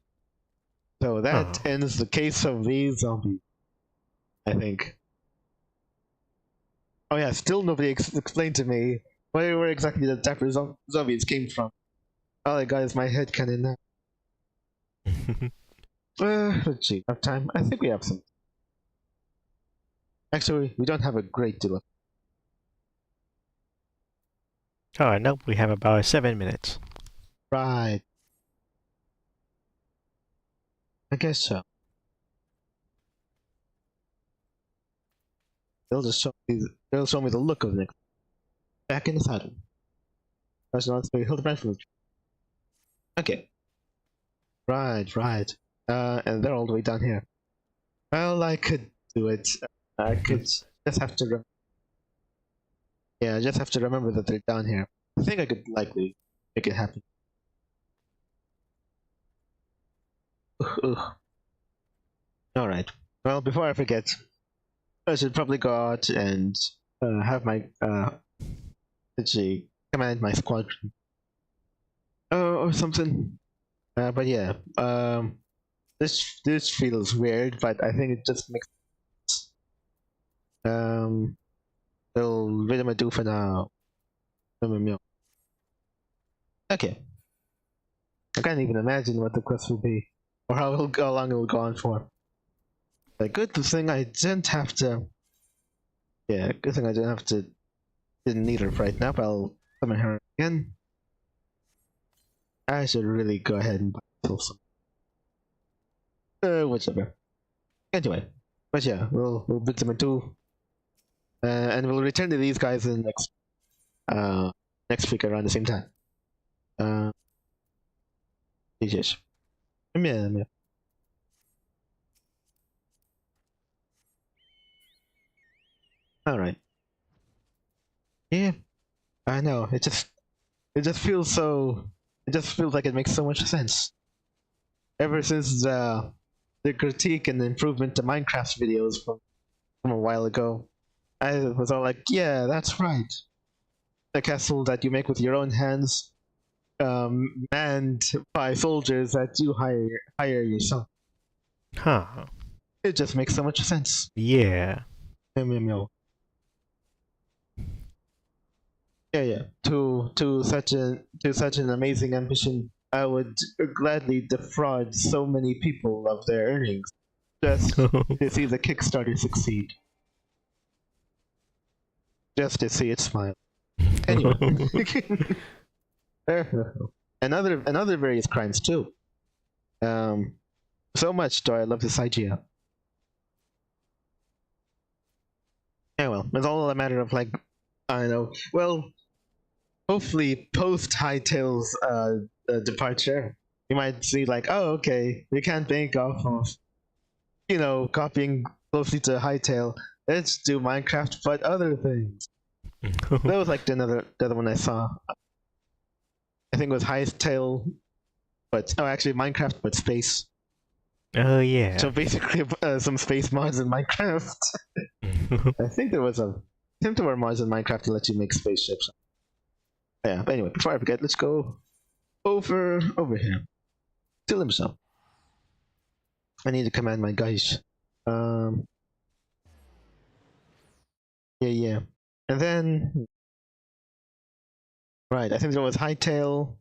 So that ends the case of these zombies, I think. Oh yeah, still nobody explained to me where exactly the dapper zombies came from. All I got is my head cannon now. Let's see, enough time? I think we have some. Actually, we don't have a great deal of. Oh, no, we have about 7 minutes. Right. I guess so. They'll show me the look of Nick. Back in the saddle. That's not very Hildebrand from. Okay. Right. And they're all the way down here. Well, I could do it. I could just have to. I just have to remember that they're down here. I think I could likely make it happen. Alright. Well, before I forget, I should probably go out and have my command my squadron or something. But yeah, this feels weird, but I think it just makes they'll riddle-marathon for now. Okay. I can't even imagine what the quest will be, or how long it will go on for. But good thing I didn't have to. Yeah, good thing I didn't have to. Didn't need her right now, but I'll summon her again. I should really go ahead and buy some. Whichever. Anyway, but yeah, we'll beat them in two, and we'll return to these guys in next week around the same time. Yes. Yeah. All right. Yeah, I know. It just feels so. It just feels like it makes so much sense. Ever since the critique and the improvement to Minecraft videos from a while ago, I was all like, yeah, that's right. The castle that you make with your own hands, manned by soldiers that you hire yourself. Huh. It just makes so much sense. Yeah. Yeah. To such an amazing ambition, I would gladly defraud so many people of their earnings just to see the Kickstarter succeed. Just to see it smile. Anyway. and other various crimes too. So much do I love this idea. Yeah, well, it's all a matter of, like, I don't know. Well, hopefully post Hightail's departure, you might see, like, oh, okay, we can't bank off of, copying closely to Hightail. Let's do Minecraft, but other things. That was like the other one I saw. I think it was Hightail, but actually Minecraft, but space. Oh yeah. So basically, some space mods in Minecraft. I think there were mods in Minecraft to let you make spaceships. Yeah, but anyway, before I forget, let's go over here. To himself. I need to command my guys. Yeah. And then right, I think there was Hightail,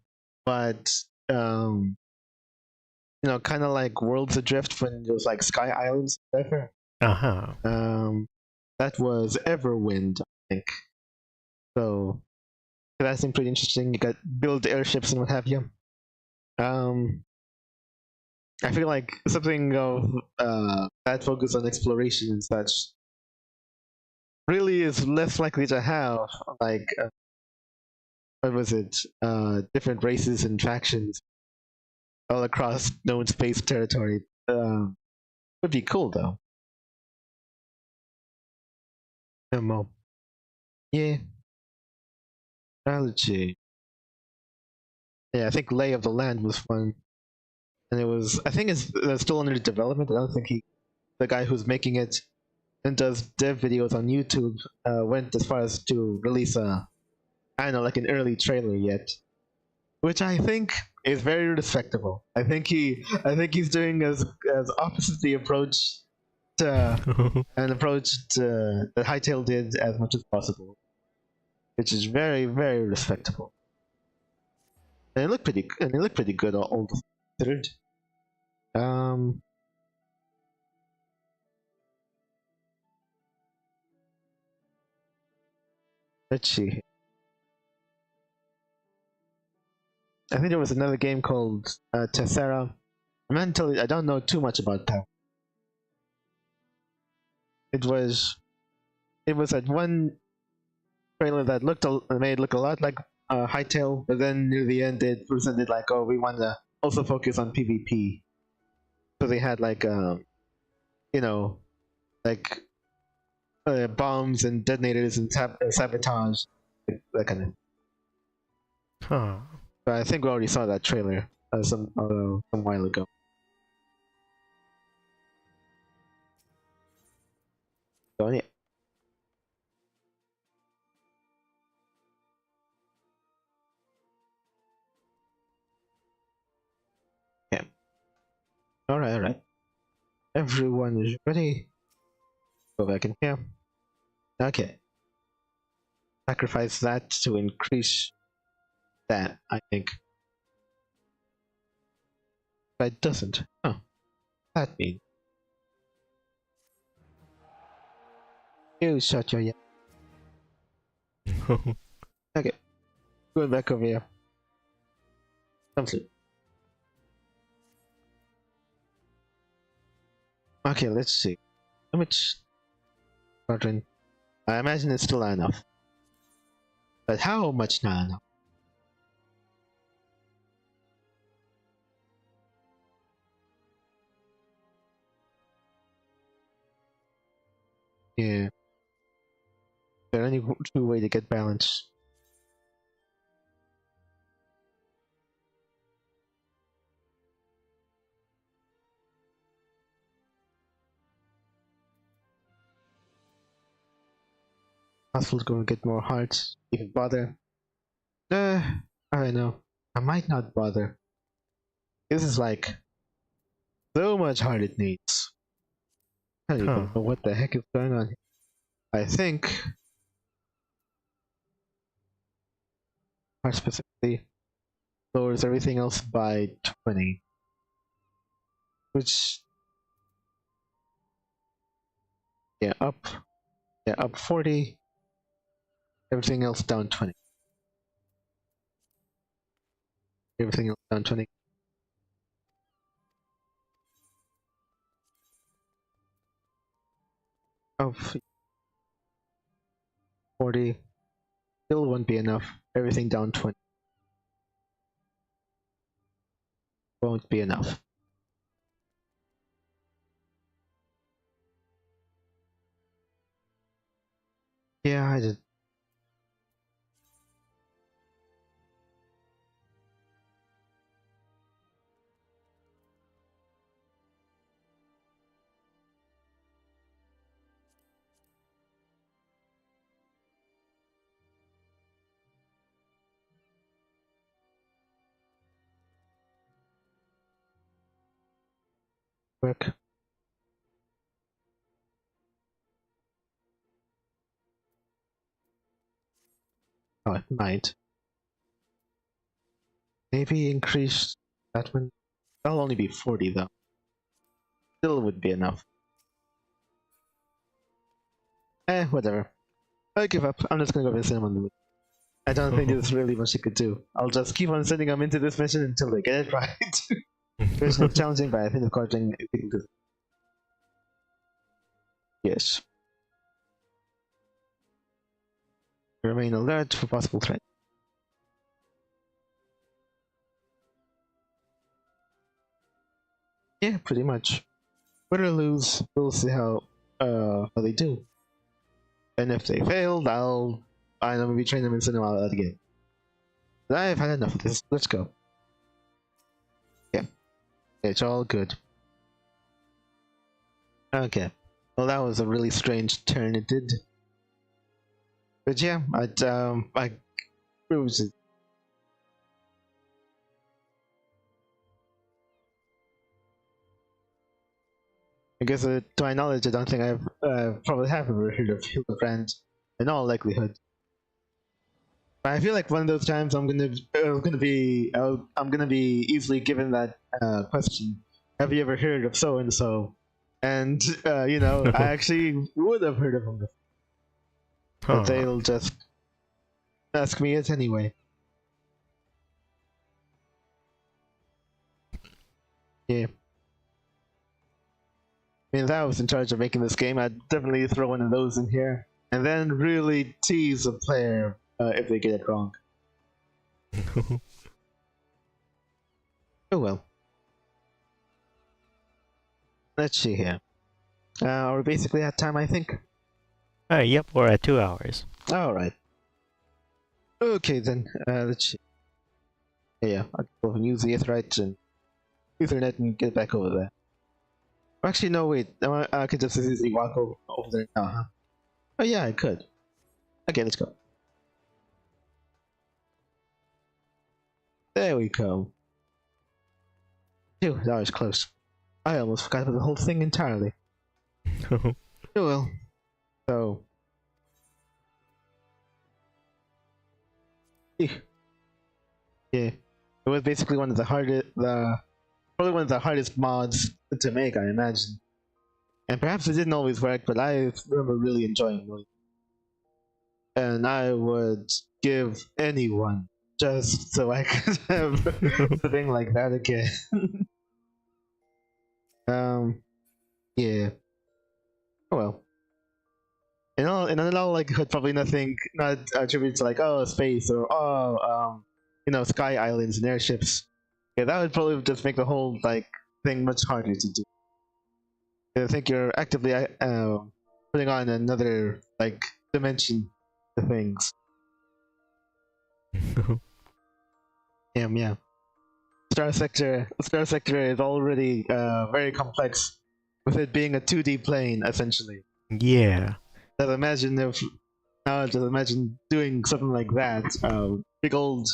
but kind of like Worlds Adrift when there was like Sky Islands, whatever. That was Everwind, I think. So that seemed pretty interesting. You got build airships and what have you. I feel like something of that focus on exploration and such really is less likely to have, like, what was it? Different races and factions all across known space territory. Would be cool though. Yeah. Strategy. Yeah, I think Lay of the Land was fun. And I think it's still under development. I don't think the guy who's making it and does dev videos on YouTube, went as far as to release like an early trailer yet. Which I think is very respectable. I think he's doing as opposite the approach to that Hightail did as much as possible. Which is very, very respectable. And it looked pretty good, all considered. Let's see. I think there was another game called Tessera. I don't know too much about that. It was that one trailer that made it look a lot like Hightail, but then near the end it presented like, oh, we want to also focus on PvP. So they had like bombs and detonators and sabotage, that kind of. Huh. But I think we already saw that trailer some while ago. So yeah. Alright, alright. Everyone is ready. Go back in here. Okay. Sacrifice that to increase that, I think. But it doesn't. Huh. That means. You shut your Okay. Going back over here. Come through. Okay, let's see. How much squadron? I imagine it's still not enough. But how much not enough? Yeah. Is there any true way to get balance? Hospital's gonna get more hearts. Even bother. I don't know. I might not bother. This is like so much heart it needs. I don't even know what the heck is going on here. I think heart specifically lowers everything else by 20. Which up 40. Everything else down 20. Everything else down 20. Oh, 40. Still won't be enough. Everything down 20. Won't be enough. Yeah, I did. Work. Oh, it might. Maybe increase that one. That'll only be 40 though. Still would be enough. Whatever. I give up. I'm just gonna go visit him on the moon. I don't think there's really much you could do. I'll just keep on sending them into this mission until they get it right. It's not challenging, but I think the squadron we can do. Yes. Remain alert for possible threat. Yeah, pretty much. Win or lose, we'll see how they do. And if they failed, I'm gonna retrain them and send them out again. But I've had enough of this. Let's go. Yeah, it's all good. Okay. Well, that was a really strange turn it did. But yeah, I cruised it. I guess to my knowledge, I don't think I've probably have ever heard of Hildebrand in all likelihood. But I feel like one of those times I'm gonna be easily given that question. Have you ever heard of so and so? And you know, I actually would have heard of them, but they'll just ask me it anyway. Yeah. I mean, if I was in charge of making this game, I'd definitely throw one of those in here, and then really tease a player if they get it wrong. Oh well. Let's see here. We're basically at time, I think. Yep, we're at 2 hours. Alright. Okay then, let's see. Yeah, I'll go and use the Ethernet and get back over there. Actually, no, wait. I could just easily walk over there now, huh? Oh yeah, I could. Okay, let's go. There we go. Phew, that was close. I almost forgot about the whole thing entirely. Oh well. So. Yeah. It was basically one of the hardest, probably one of the hardest mods to make, I imagine. And perhaps it didn't always work, but I remember really enjoying it. And I would give anyone just so I could have something like that again. Yeah. Oh well. In all likelihood, probably nothing, not attributed to like, oh, space or sky islands and airships. Yeah, that would probably just make the whole like thing much harder to do. I think you're actively putting on another like dimension to things. Yeah. Star Sector is already very complex, with it being a 2D plane essentially. Yeah. Just imagine doing something like that, big old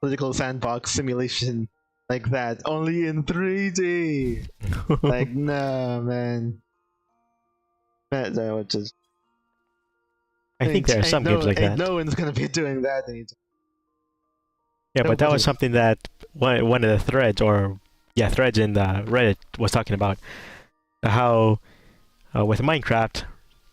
political sandbox simulation like that, only in 3D. Like, no, man. I think there are some games like that. No one's gonna be doing that anytime. Yeah, but that was something that one of the threads in the Reddit was talking about. How with Minecraft,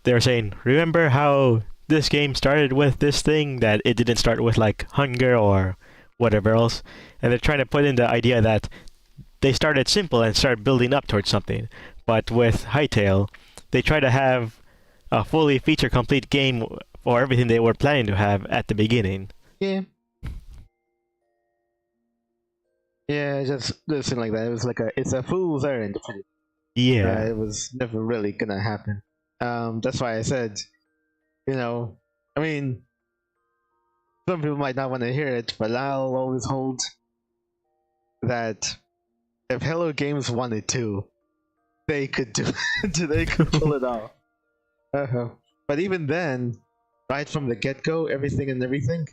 they were saying, remember how this game started with this thing, that it didn't start with like hunger or whatever else, and they're trying to put in the idea that they started simple and started building up towards something. But with Hytale, they try to have a fully feature-complete game for everything they were planning to have at the beginning. Yeah. Yeah, just something like that. It was like it's a fool's errand. Yeah. It was never really gonna happen. That's why I said, I mean, some people might not want to hear it, but I'll always hold that if Hello Games wanted to, they could they could pull it off. But even then, right from the get-go, everything,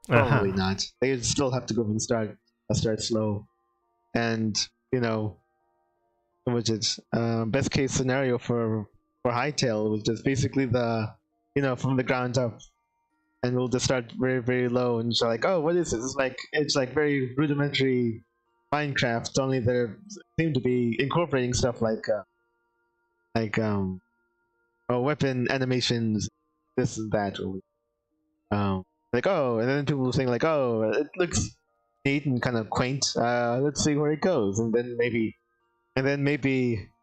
probably not. They still have to go and start slow, and which is best case scenario for Hytale was just basically from the ground up, and we'll just start very, very low and just like, oh, what is this? It's like very rudimentary Minecraft, only they seem to be incorporating stuff like weapon animations, this and that, or like, oh, and then people were saying like, oh, it looks neat and kind of quaint, let's see where it goes, and then maybe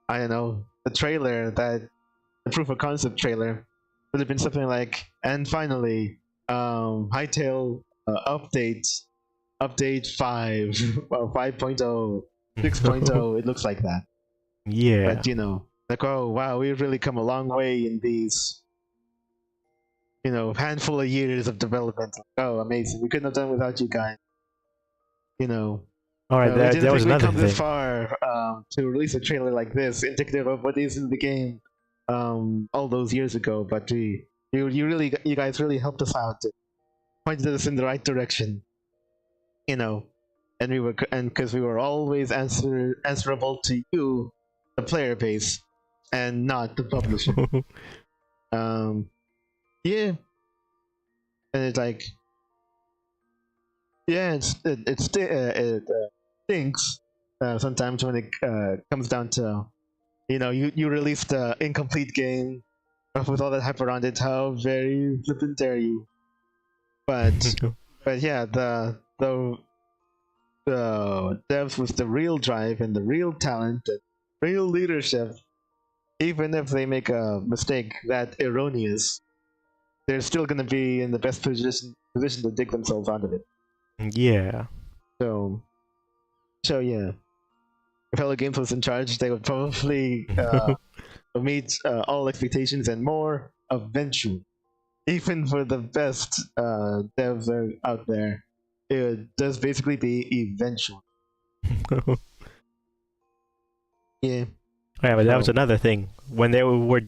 I don't know, the proof of concept trailer would have been something like, and finally Hytale update 5 well, 5.0 6.0 it looks like that. Yeah, but like, oh wow, we've really come a long way in these handful of years of development. Oh, amazing, we couldn't have done without you guys. All right, that was another thing. This far to release a trailer like this, indicative of what is in the game, all those years ago. But you guys really helped us out, pointed us in the right direction, and because we were always answerable to you, the player base, and not the publisher. Yeah, and it's like. Yeah, it stinks sometimes when it comes down to, you released the incomplete game with all that hype around it. How very flippant dare you? But yeah, the devs with the real drive and the real talent and real leadership, even if they make a mistake that erroneous, they're still going to be in the best position to dig themselves out of it. Yeah. So yeah. If Hello Games was in charge, they would probably meet all expectations and more eventually. Even for the best devs out there, it does basically be eventual. Yeah. Yeah, but that was another thing. When they were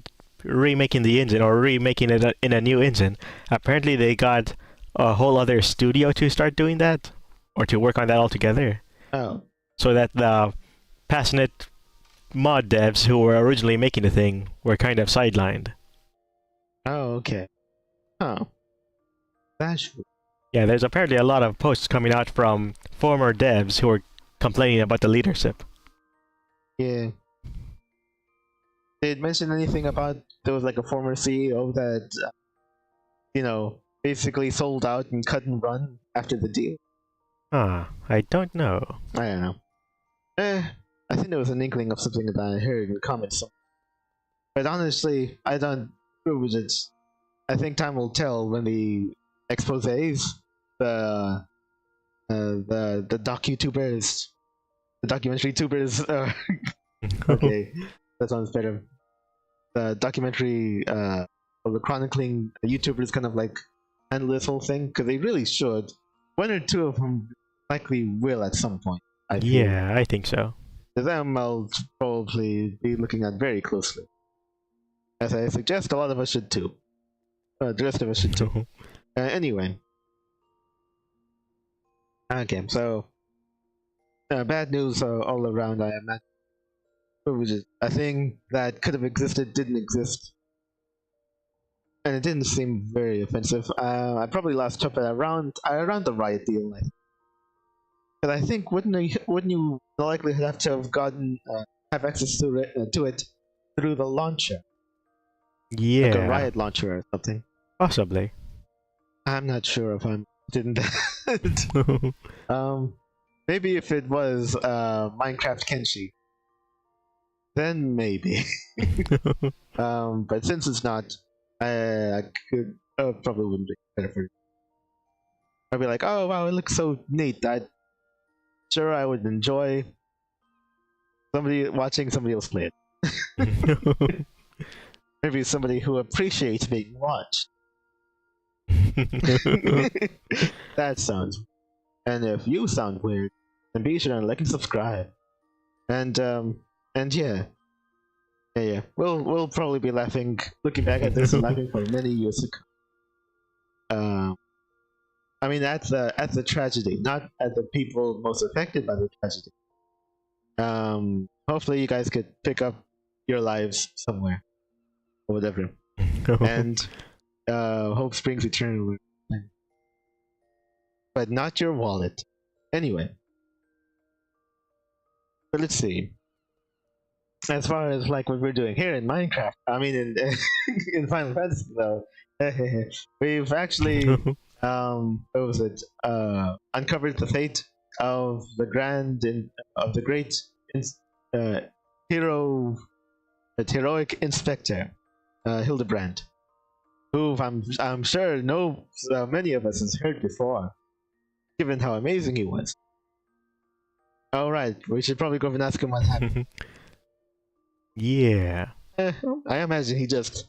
remaking the engine or remaking it in a new engine, apparently they got a whole other studio to start doing that, or to work on that altogether. Oh. So that the passionate mod devs who were originally making the thing were kind of sidelined. Oh, okay. Oh. That's... Yeah, there's apparently a lot of posts coming out from former devs who were complaining about the leadership. Yeah. Did it mention anything about there was like a former CEO that, you know, basically sold out and cut and run after the deal? I don't know. I don't know. I think there was an inkling of something that I heard in comments. But honestly, I don't prove it. I think time will tell when the exposés, the docu-tubers, the documentary tubers, okay, that sounds better. The documentary, or the chronicling YouTubers kind of like handle this whole thing, because they really should. One or two of them likely will at some point. Yeah, I think so. To them, I'll probably be looking at very closely. As I suggest, a lot of us should too. The rest of us should too. Anyway. Okay, so bad news all around, I imagine. A thing that could have existed didn't exist. And it didn't seem very offensive. I probably last took it around the riot deal. But I think wouldn't you likely have to have gotten have access to it through the launcher? Yeah, like a riot launcher or something. Possibly. I'm not sure if I'm didn't that. Maybe if it was Minecraft Kenshi, then maybe. But since it's not, I could probably wouldn't be better for it. I'd be like, oh wow, it looks so neat. Sure, I would enjoy watching somebody else play it. Maybe somebody who appreciates being watched. That sounds. And if you sound weird, then be sure to like and subscribe. And yeah. We'll probably be looking back at this and laughing for many years to come. I mean, at the tragedy, not at the people most affected by the tragedy. Hopefully you guys could pick up your lives somewhere, or whatever. And hope springs eternal. But not your wallet. Anyway. But let's see. As far as like what we're doing here in Minecraft, I mean in Final Fantasy though, we've actually what was it? Uncovered the fate of the great heroic inspector, Hildebrand, who I'm sure many of us has heard before, given how amazing he was. All right, we should probably go and ask him what happened. Yeah. I imagine he just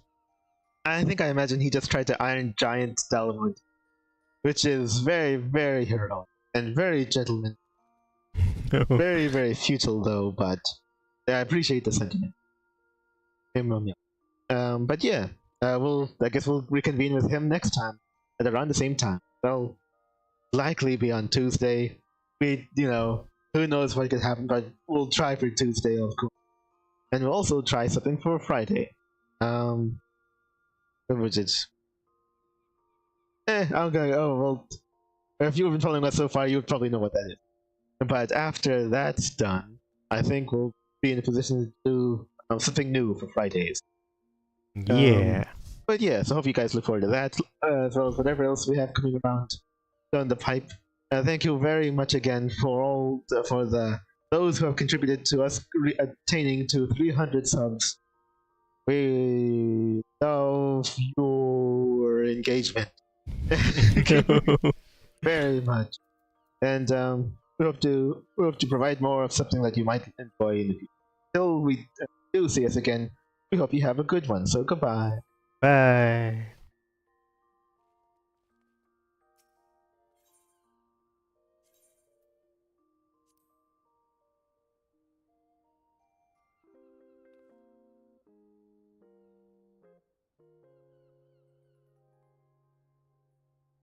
tried to Iron Giant Dalamud, which is very, very heroic and very gentleman. Very, very futile though, but I appreciate the sentiment. But yeah, I guess we'll reconvene with him next time at around the same time. They'll likely be on Tuesday. Who knows what could happen, but we'll try for Tuesday, of course. And we'll also try something for Friday. What was it? Okay, if you've been following us so far, you would probably know what that is. But after that's done, I think we'll be in a position to do something new for Fridays. Yeah. But yeah, so I hope you guys look forward to that, as well as whatever else we have coming around down the pipe. Thank you very much again for those who have contributed to us attaining to 300 subs. We love your engagement very much, and we hope to provide more of something that you might enjoy in the future. Till we do see us again, we hope you have a good one. So goodbye. Bye.